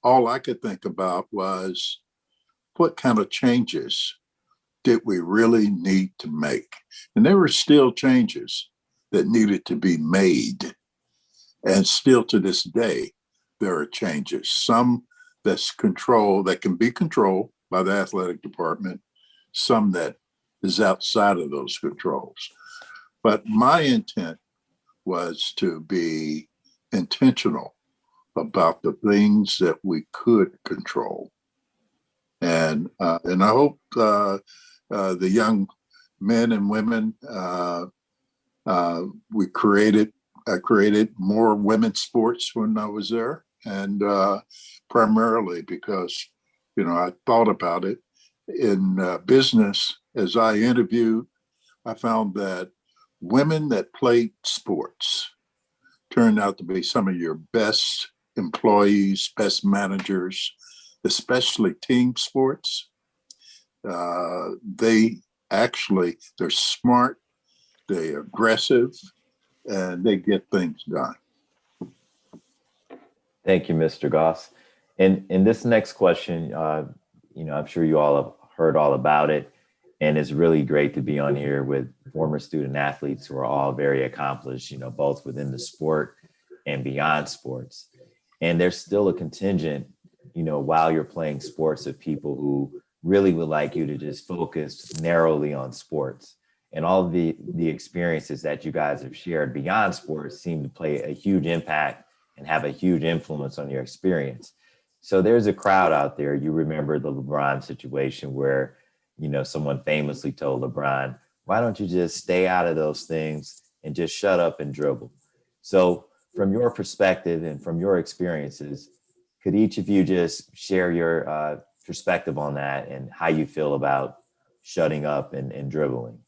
all I could think about was what kind of changes did we really need to make? And there were still changes that needed to be made. And still to this day, there are changes. Some that can be controlled by the athletic department, some that is outside of those controls. But my intent was to be intentional about the things that we could control. And I hope the young men and women, I created more women's sports when I was there, and primarily because, I thought about it in business. As I interviewed, I found that women that played sports turned out to be some of your best employees, best managers, especially team sports. They're smart, they're aggressive, and they get things done. Thank you, Mr. Goss. And this next question, I'm sure you all have heard all about it, and it's really great to be on here with former student athletes who are all very accomplished, both within the sport and beyond sports. And there's still a contingent, while you're playing sports, of people who really would like you to just focus narrowly on sports. And all of the experiences that you guys have shared beyond sports seem to play a huge impact and have a huge influence on your experience. So there's a crowd out there. You remember the LeBron situation where, someone famously told LeBron, why don't you just stay out of those things and just shut up and dribble? So from your perspective and from your experiences, could each of you just share your perspective on that and how you feel about shutting up and dribbling?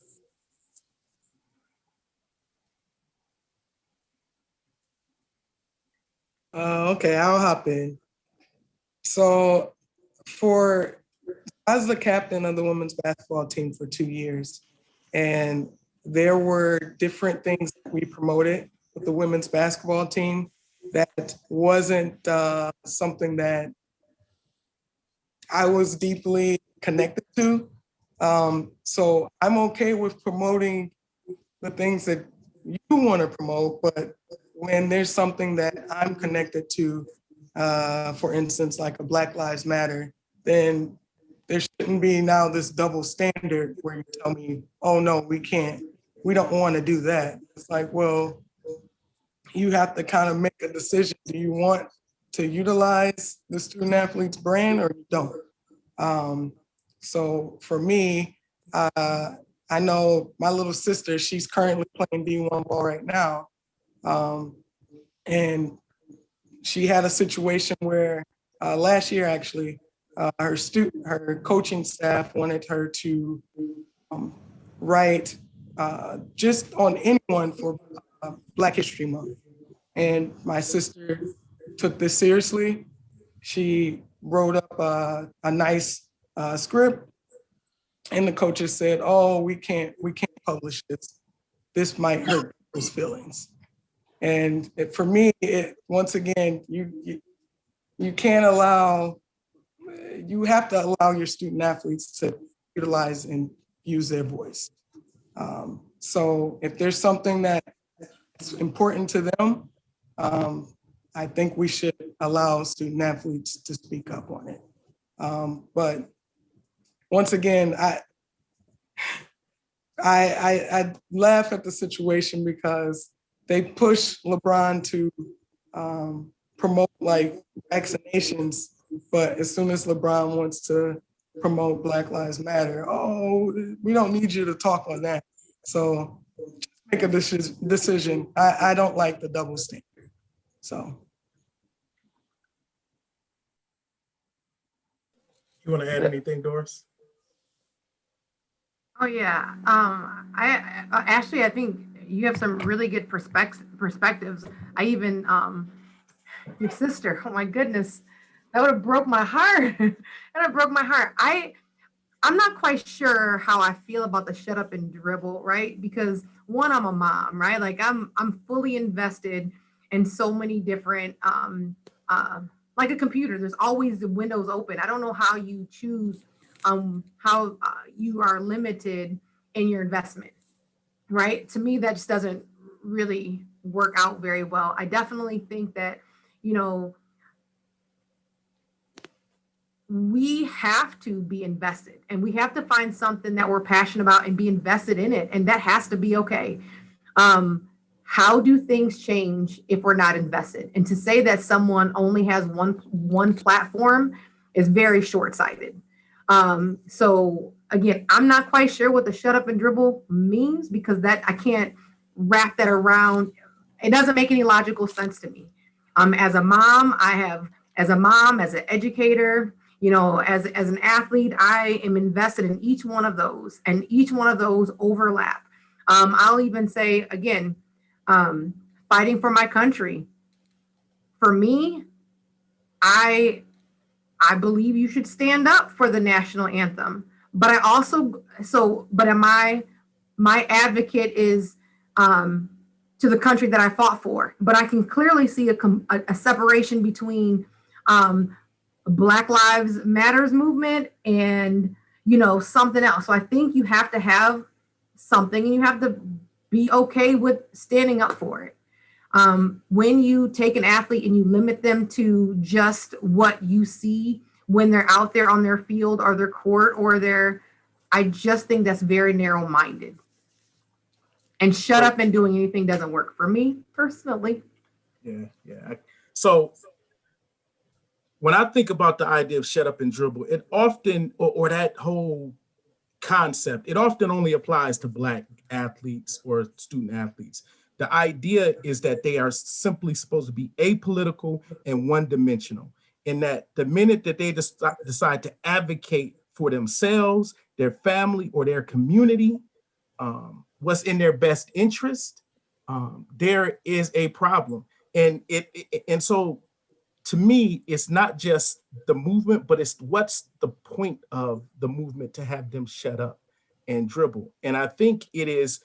Okay, I'll hop in. So I was the captain of the women's basketball team for 2 years, and there were different things that we promoted with the women's basketball team that wasn't something that I was deeply connected to. So I'm okay with promoting the things that you want to promote, but when there's something that I'm connected to, for instance, like a Black Lives Matter, then there shouldn't be now this double standard where you tell me, oh no, we don't want to do that. It's like, well, you have to kind of make a decision. Do you want to utilize the student athlete's brand or you don't? So for me, I know my little sister, she's currently playing D1 ball right now. And she had a situation where last year, actually, her coaching staff wanted her to write just on anyone for Black History Month. And my sister took this seriously. She wrote up a nice script, and the coaches said, "Oh, we can't publish this. This might hurt people's feelings." And for me, once again, you can't allow. You have to allow your student athletes to utilize and use their voice. So if there's something that's important to them, I think we should allow student athletes to speak up on it. But once again, I laugh at the situation because they push LeBron to promote like vaccinations, but as soon as LeBron wants to promote Black Lives Matter, oh, we don't need you to talk on that. So just make a decision. I don't like the double standard. So. You want to add anything, Doris? Oh yeah. Ashley, I think you have some really good perspectives. I even your sister. Oh my goodness, that would have broke my heart. That broke my heart. I'm not quite sure how I feel about the shut up and dribble, right? Because one, I'm a mom, right? Like I'm fully invested in so many different like a computer. There's always the windows open. I don't know how you choose how you are limited in your investment, right? To me, that just doesn't really work out very well. I definitely think that, you know, we have to be invested and we have to find something that we're passionate about and be invested in it. And that has to be okay. How do things change if we're not invested? And to say that someone only has one platform is very short-sighted. So again, I'm not quite sure what the shut up and dribble means because that I can't wrap that around. It doesn't make any logical sense to me. As a mom, as an educator, you know, as an athlete, I am invested in each one of those and each one of those overlap. I'll even say again, fighting for my country. For me, I believe you should stand up for the national anthem, but I also, my advocate is to the country that I fought for, but I can clearly see a separation between Black Lives Matters movement and, you know, something else. So I think you have to have something and you have to be okay with standing up for it. When you take an athlete and you limit them to just what you see when they're out there on their field or their court or I just think that's very narrow-minded. And shut up and doing anything doesn't work for me personally. Yeah. So when I think about the idea of shut up and dribble, it often, or that whole concept, it often only applies to Black athletes or student athletes. The idea is that they are simply supposed to be apolitical and one-dimensional, and that the minute that they decide to advocate for themselves, their family, or their community, what's in their best interest, there is a problem. And so to me, it's not just the movement, but it's what's the point of the movement to have them shut up and dribble. And I think it is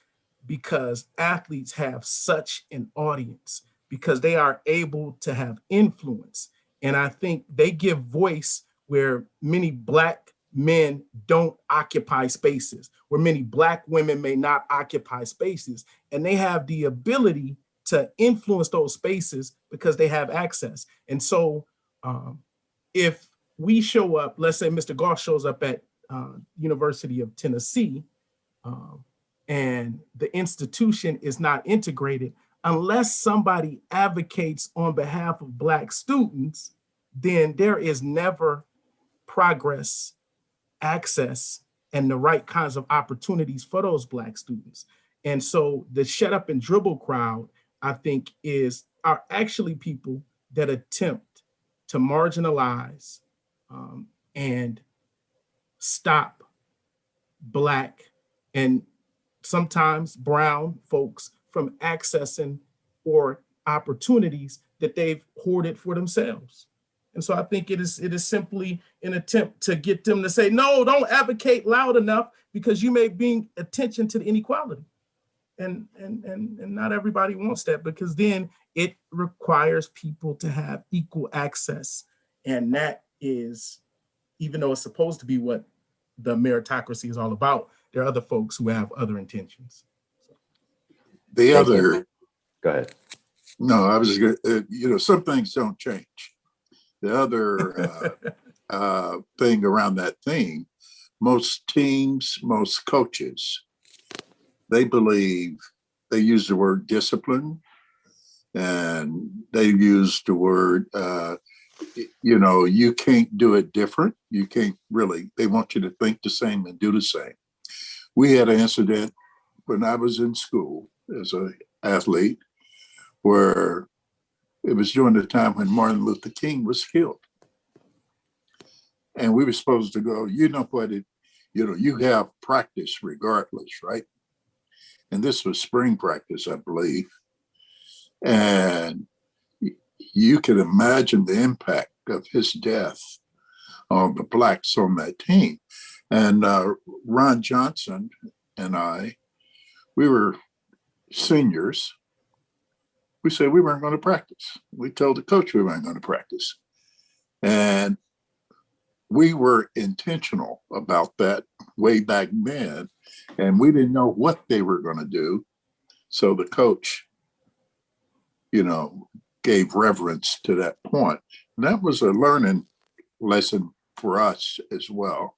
because athletes have such an audience, because they are able to have influence. And I think they give voice where many Black men don't occupy spaces, where many Black women may not occupy spaces. And they have the ability to influence those spaces because they have access. And so if we show up, let's say Mr. Goss shows up at University of Tennessee, and the institution is not integrated, unless somebody advocates on behalf of Black students, then there is never progress, access, and the right kinds of opportunities for those Black students. And so the shut up and dribble crowd, I think, are actually people that attempt to marginalize and stop Black and sometimes brown folks from accessing or opportunities that they've hoarded for themselves. And so I think it is simply an attempt to get them to say, no, don't advocate loud enough because you may bring attention to the inequality. And not everybody wants that, because then it requires people to have equal access. And that is, even though it's supposed to be what the meritocracy is all about, there are other folks who have other intentions. The other, Go ahead. no, I was going to, some things don't change. The other thing around that thing, most teams, most coaches, they believe, they use the word discipline, and they use the word, you can't do it different. You can't really, they want you to think the same and do the same. We had an incident when I was in school as an athlete where it was during the time when Martin Luther King was killed. And we were supposed to go, you have practice regardless, right? And this was spring practice, I believe. And you can imagine the impact of his death on the Blacks on that team. And Ron Johnson and I, we were seniors. We said we weren't going to practice. We told the coach we weren't going to practice. And we were intentional about that way back then, and we didn't know what they were going to do. So the coach, gave reverence to that point. And that was a learning lesson for us as well.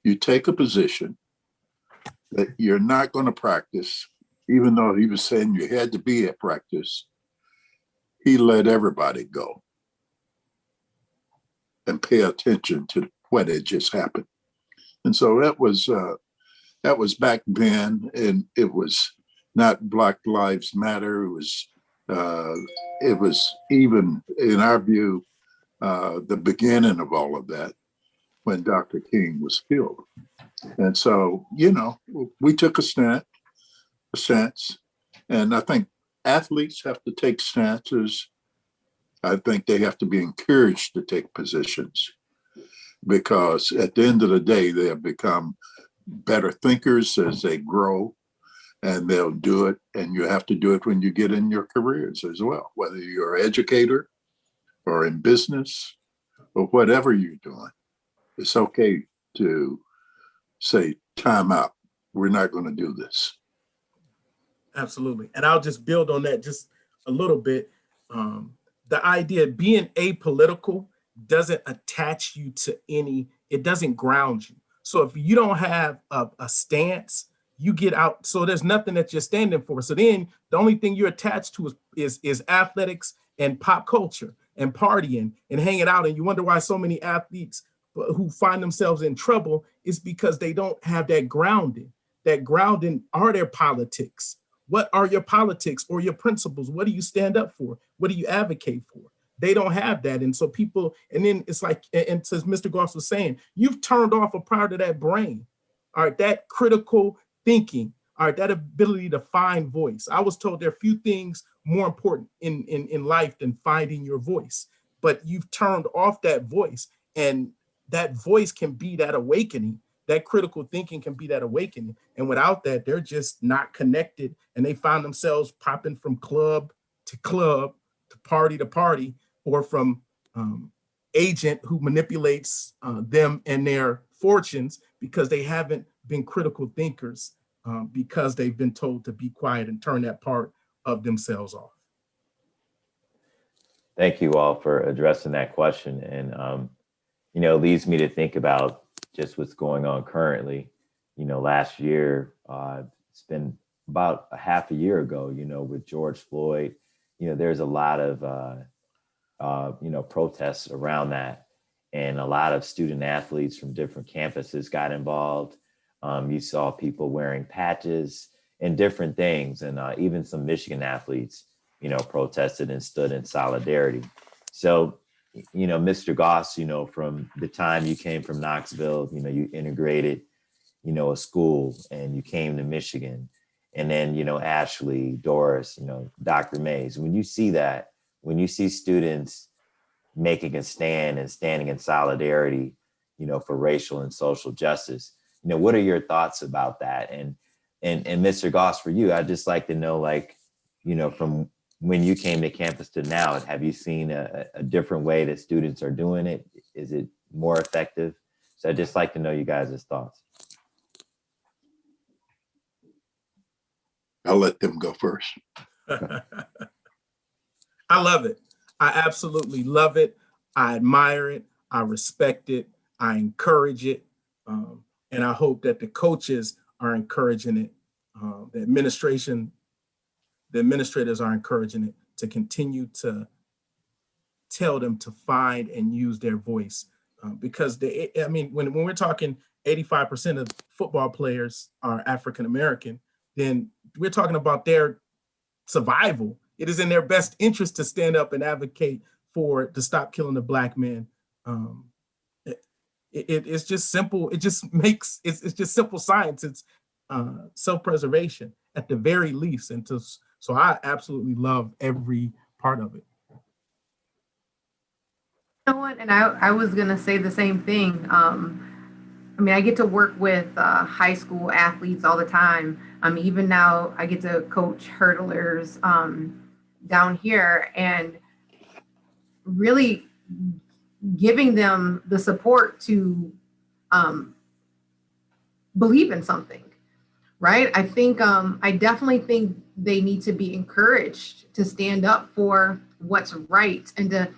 You take a position that you're not going to practice, even though he was saying you had to be at practice. He let everybody go and pay attention to what had just happened. And so that was back then, and it was not Black Lives Matter. It was even, in our view, the beginning of all of that when Dr. King was killed. And so, we took a stance, and I think athletes have to take stances. I think they have to be encouraged to take positions, because at the end of the day, they have become better thinkers as they grow, and they'll do it. And you have to do it when you get in your careers as well, whether you're an educator or in business or whatever you're doing. It's okay to say, time out. We're not going to do this. Absolutely. And I'll just build on that just a little bit. The idea of being apolitical doesn't attach you to it doesn't ground you. So if you don't have a stance, you get out. So there's nothing that you're standing for. So then the only thing you're attached to is athletics and pop culture and partying and hanging out. And you wonder why so many athletes who find themselves in trouble is because they don't have that grounding. That grounding are their politics. What are your politics or your principles? What do you stand up for? What do you advocate for? They don't have that. And so people, and then it's like, and as Mr. Goss was saying, you've turned off a part of that brain, all right, that critical thinking, all right, that ability to find voice. I was told there are few things more important in life than finding your voice, but you've turned off that voice, and that voice can be that awakening. That critical thinking can be that awakening. And without that, they're just not connected, and they find themselves popping from club to party, or from agent who manipulates them and their fortunes because they haven't been critical thinkers, because they've been told to be quiet and turn that part of themselves off. Thank you all for addressing that question. And, it leads me to think about just what's going on currently. Last year, it's been about a half a year ago, with George Floyd, there's a lot of, protests around that. And a lot of student athletes from different campuses got involved. You saw people wearing patches and different things. And even some Michigan athletes, protested and stood in solidarity. So, Mr. Goss, from the time you came from Knoxville, you integrated, a school, and you came to Michigan. And then, Ashley, Doris, Dr. Mays, when you see that, when you see students making a stand and standing in solidarity, for racial and social justice. What are your thoughts about that? And Mr. Goss, for you, I'd just like to know, from when you came to campus to now, have you seen a different way that students are doing it? Is it more effective? So I'd just like to know you guys' thoughts. I'll let them go first. I love it. I absolutely love it. I admire it. I respect it. I encourage it. And I hope that the coaches are encouraging it. The administrators are encouraging it to continue to tell them to find and use their voice. Because when we're talking 85% of football players are African-American, then we're talking about their survival. It is in their best interest to stand up and advocate to stop killing the Black men. It's just simple. It's just simple science. It's self-preservation at the very least. So I absolutely love every part of it. You know what? And I was going to say the same thing. I get to work with high school athletes all the time. Even now I get to coach hurdlers down here, and really giving them the support to believe in something, right? I think I definitely think they need to be encouraged to stand up for what's right and to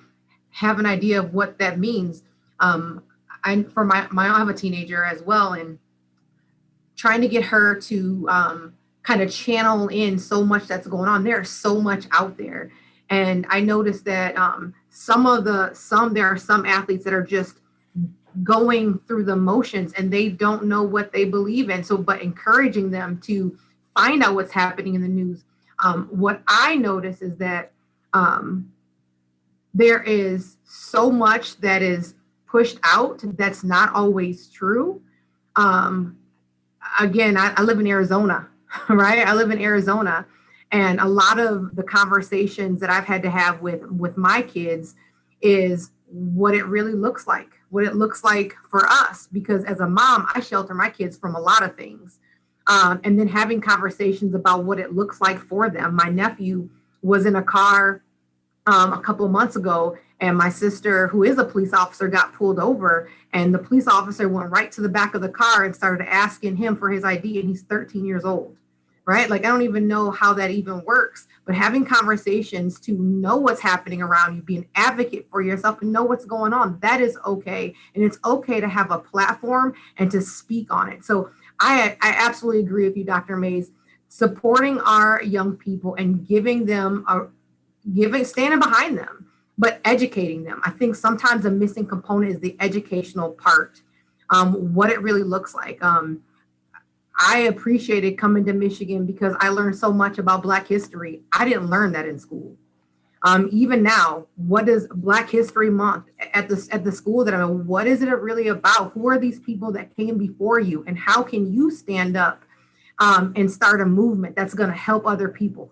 have an idea of what that means. I have a teenager as well, and trying to get her to kind of channel in so much that's going on. There's so much out there. And I noticed that there are some athletes that are just going through the motions and they don't know what they believe in. But encouraging them to find out what's happening in the news. What I notice is that there is so much that is pushed out that's not always true. Again, I live in Arizona, right? I live in Arizona, and a lot of the conversations that I've had to have with my kids is what it really looks like, what it looks like for us. Because as a mom, I shelter my kids from a lot of things. And then having conversations about what it looks like for them. My nephew was in a car a couple of months ago, and my sister, who is a police officer, got pulled over, and the police officer went right to the back of the car and started asking him for his ID, and he's 13 years old, right? Like, I don't even know how that even works, but having conversations to know what's happening around you, be an advocate for yourself and know what's going on, that is okay. And it's okay to have a platform and to speak on it. So I absolutely agree with you, Dr. Mays, supporting our young people and giving them standing behind them, but educating them. I think sometimes a missing component is the educational part, what it really looks like. I appreciated coming to Michigan because I learned so much about Black history. I didn't learn that in school. Even now, what is Black History Month at the school that I'm in? What is it really about? Who are these people that came before you, and how can you stand up and start a movement that's going to help other people?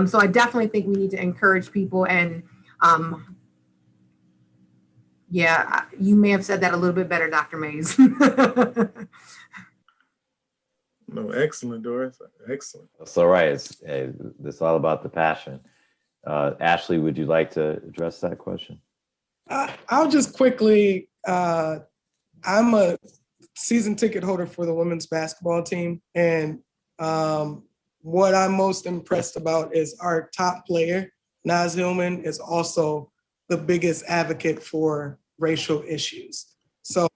So I definitely think we need to encourage people. And yeah, you may have said that a little bit better, Dr. Mays. No, excellent, Doris. Excellent. That's all right. It's all about the passion. Ashley, would you like to address that question? I'll just quickly, I'm a season ticket holder for the women's basketball team. And what I'm most impressed about is our top player, Naz Hillman, is also the biggest advocate for racial issues. So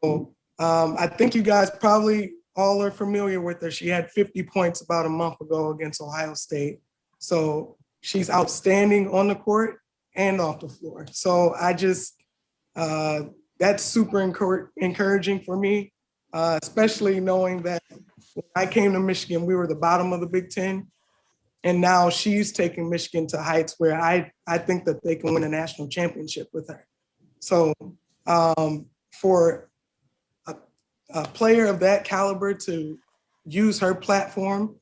I think you guys probably all are familiar with her. She had 50 points about a month ago against Ohio State. So she's outstanding on the court and off the floor. So I just, that's super encouraging for me, especially knowing that when I came to Michigan, we were the bottom of the Big Ten. And now she's taking Michigan to heights where I think that they can win a national championship with her. So for a player of that caliber to use her platform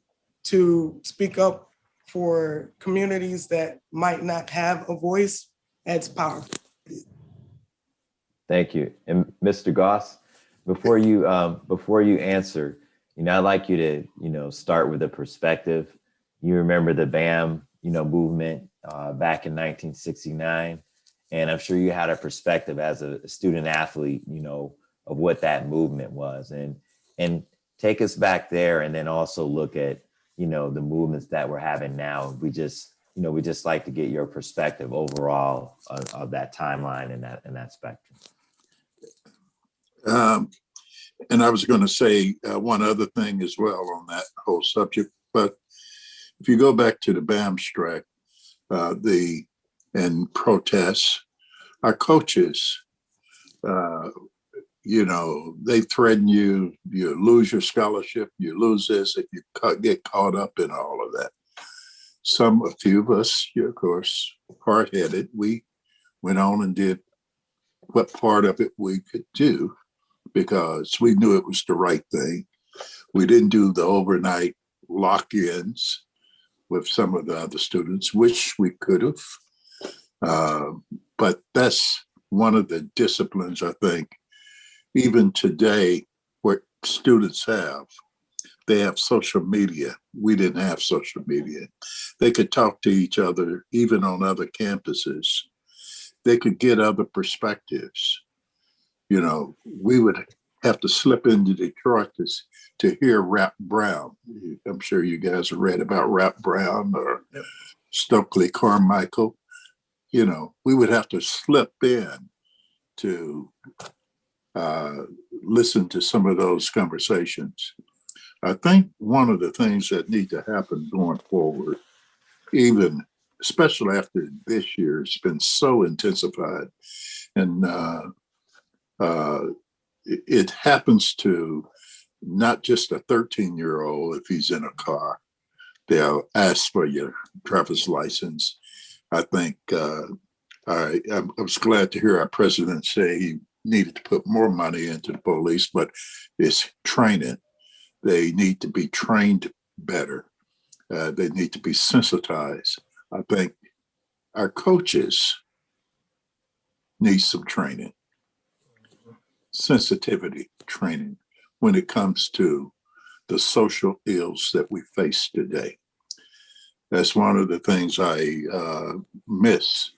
to speak up for communities that might not have a voice, that's powerful. Thank you. And Mr. Goss, before you answer, I'd like you to, start with a perspective. You remember the BAM, movement back in 1969, and I'm sure you had a perspective as a student athlete, of what that movement was, and take us back there, and then also look at, the movements that we're having now. We just like to get your perspective overall of that timeline and that spectrum. And I was going to say one other thing as well on that whole subject, but if you go back to the BAM strike, and protests, our coaches, they threaten you, you lose your scholarship, you lose this if you get caught up in all of that. A few of us, of course, hard-headed, we went on and did what part of it we could do because we knew it was the right thing. We didn't do the overnight lock-ins with some of the other students, which we could have. But that's one of the disciplines, I think, even today, what students have. They have social media. We didn't have social media. They could talk to each other, even on other campuses. They could get other perspectives. We would have to slip into Detroit to hear Rap Brown. I'm sure you guys have read about Rap Brown or Stokely Carmichael. We would have to slip in to listen to some of those conversations. I think one of the things that need to happen going forward, even especially after this year, it's been so intensified, and it happens to not just a 13-year-old if he's in a car. They'll ask for your driver's license. I think I was glad to hear our president say he needed to put more money into the police, but it's training. They need to be trained better. They need to be sensitized. I think our coaches need some training, sensitivity training when it comes to the social ills that we face today. That's one of the things I miss.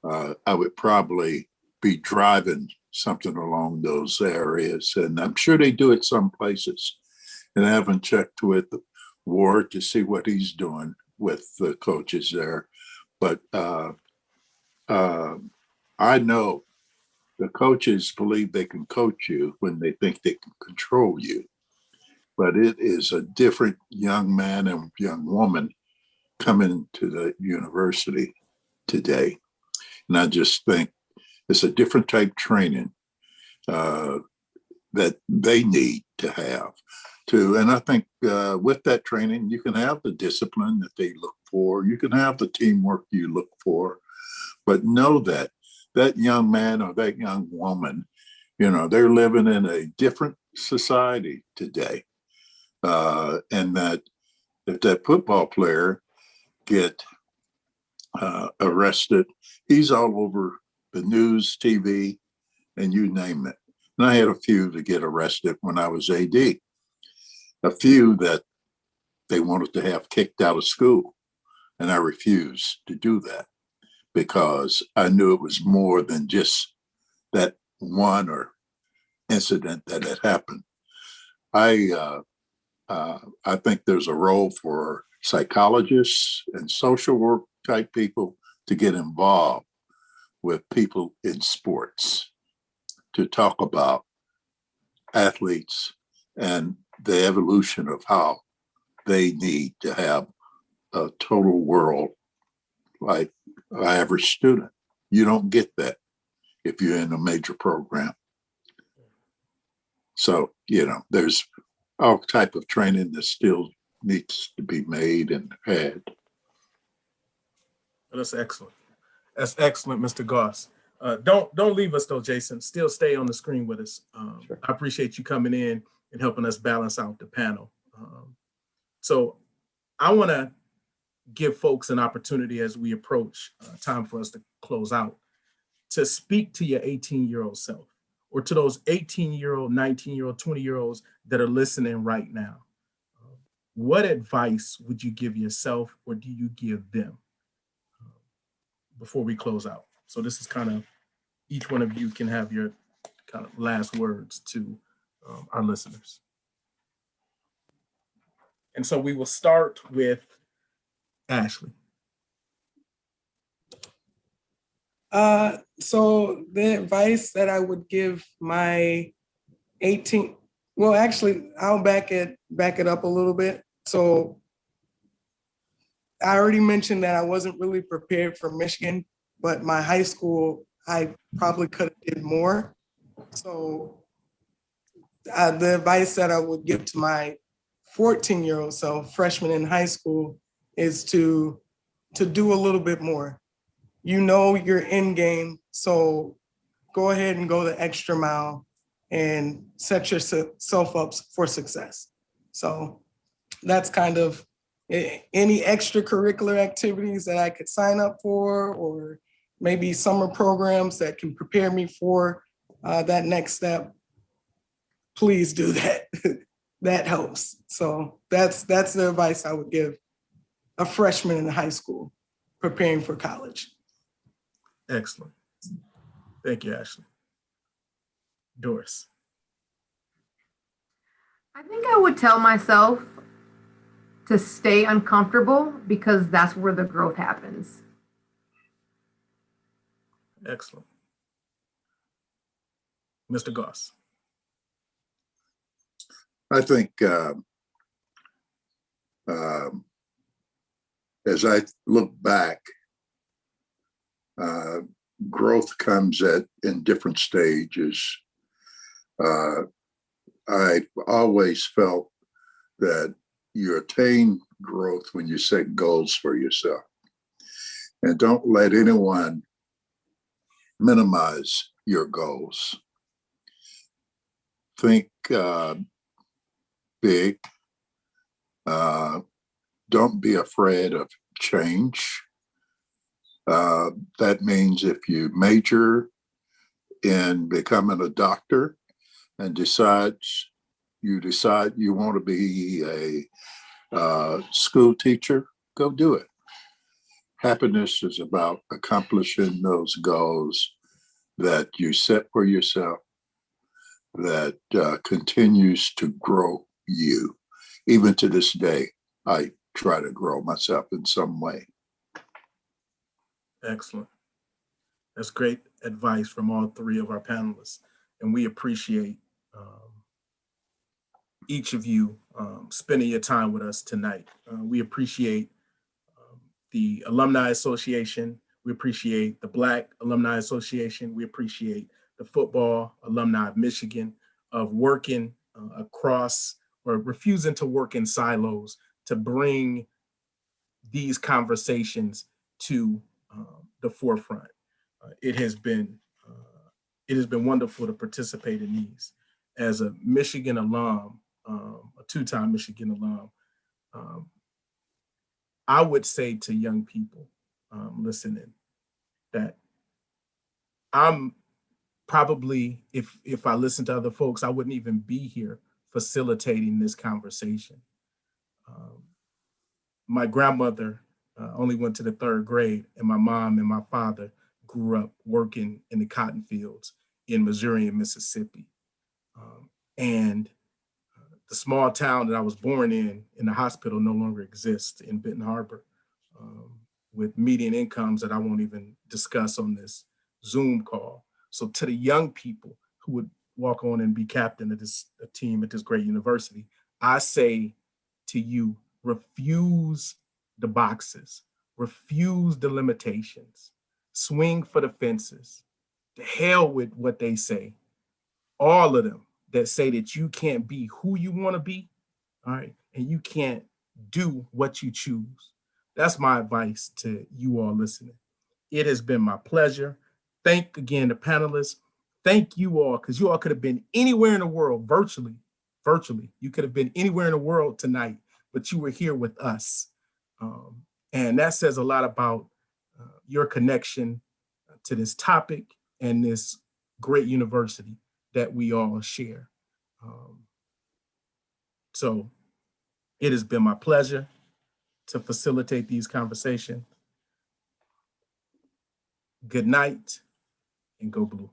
I would probably be driving something along those areas, and I'm sure they do it some places. And I haven't checked with Ward to see what he's doing with the coaches there. But I know the coaches believe they can coach you when they think they can control you. But it is a different young man and young woman coming to the university today. And I just think it's a different type training that they need to have. And I think with that training, you can have the discipline that they look for. You can have the teamwork you look for. But know that that young man or that young woman, they're living in a different society today. And that if that football player get arrested, he's all over the news, TV, and you name it. And I had a few to get arrested when I was AD. A few that they wanted to have kicked out of school. And I refused to do that because I knew it was more than just that one or incident that had happened. I think there's a role for psychologists and social work type people to get involved with people in sports to talk about athletes and the evolution of how they need to have a total world like an average student. You don't get that if you're in a major program. So, there's all type of training that still needs to be made and had. That's excellent. That's excellent, Mr. Goss. Don't leave us though, Jason. Still stay on the screen with us. Sure. I appreciate you coming in and helping us balance out the panel. So I want to give folks an opportunity as we approach time for us to close out. to speak to your 18-year-old self, or to those 18-year-old, 19-year-old, 20-year-olds that are listening right now. What advice would you give yourself, or do you give them before we close out? So this is kind of, each one of you can have your kind of last words to our listeners. And so we will start with Ashley. So the advice that I would give my 18, well, actually, I'll back it up a little bit. So I already mentioned that I wasn't really prepared for Michigan, but my high school, I probably could have did more. So the advice that I would give to my 14-year-old self, freshman in high school, is to do a little bit more. You know your end game, so go ahead and go the extra mile and set yourself up for success. So that's kind of any extracurricular activities that I could sign up for, or maybe summer programs that can prepare me for that next step. Please do that. That helps. So that's the advice I would give a freshman in high school preparing for college. Excellent. Thank you, Ashley. Doris. I think I would tell myself to stay uncomfortable, because that's where the growth happens. Excellent. Mr. Goss. I think as I look back, growth comes in different stages. I always felt that you attain growth when you set goals for yourself, and don't let anyone minimize your goals. Think big. Don't be afraid of change. That means if you major in becoming a doctor and you decide you want to be a school teacher, go do it. Happiness is about accomplishing those goals that you set for yourself, that continues to grow you. Even to this day, I try to grow myself in some way. Excellent. That's great advice from all three of our panelists. And we appreciate each of you spending your time with us tonight. We appreciate the Alumni Association. We appreciate the Black Alumni Association. We appreciate the Football Alumni of Michigan, of working across, or refusing to work in silos to bring these conversations to the forefront. It has been wonderful to participate in these. As a Michigan alum, a two-time Michigan alum, I would say to young people listening that I'm probably, if I listen to other folks, I wouldn't even be here facilitating this conversation. My grandmother only went to the 3rd grade, and my mom and my father grew up working in the cotton fields in Missouri and Mississippi. And the small town that I was born in the hospital no longer exists in Benton Harbor, with median incomes that I won't even discuss on this Zoom call. So to the young people who would walk on and be captain of this team at this great university, I say to you, refuse the boxes, refuse the limitations, swing for the fences. To hell with what they say. All of them that say that you can't be who you want to be, all right, and you can't do what you choose. That's my advice to you all listening. It has been my pleasure. Thank again the panelists. Thank you all, because you all could have been anywhere in the world, virtually. You could have been anywhere in the world tonight, but you were here with us. And that says a lot about your connection to this topic and this great university that we all share. So it has been my pleasure to facilitate these conversations. Good night and go blue.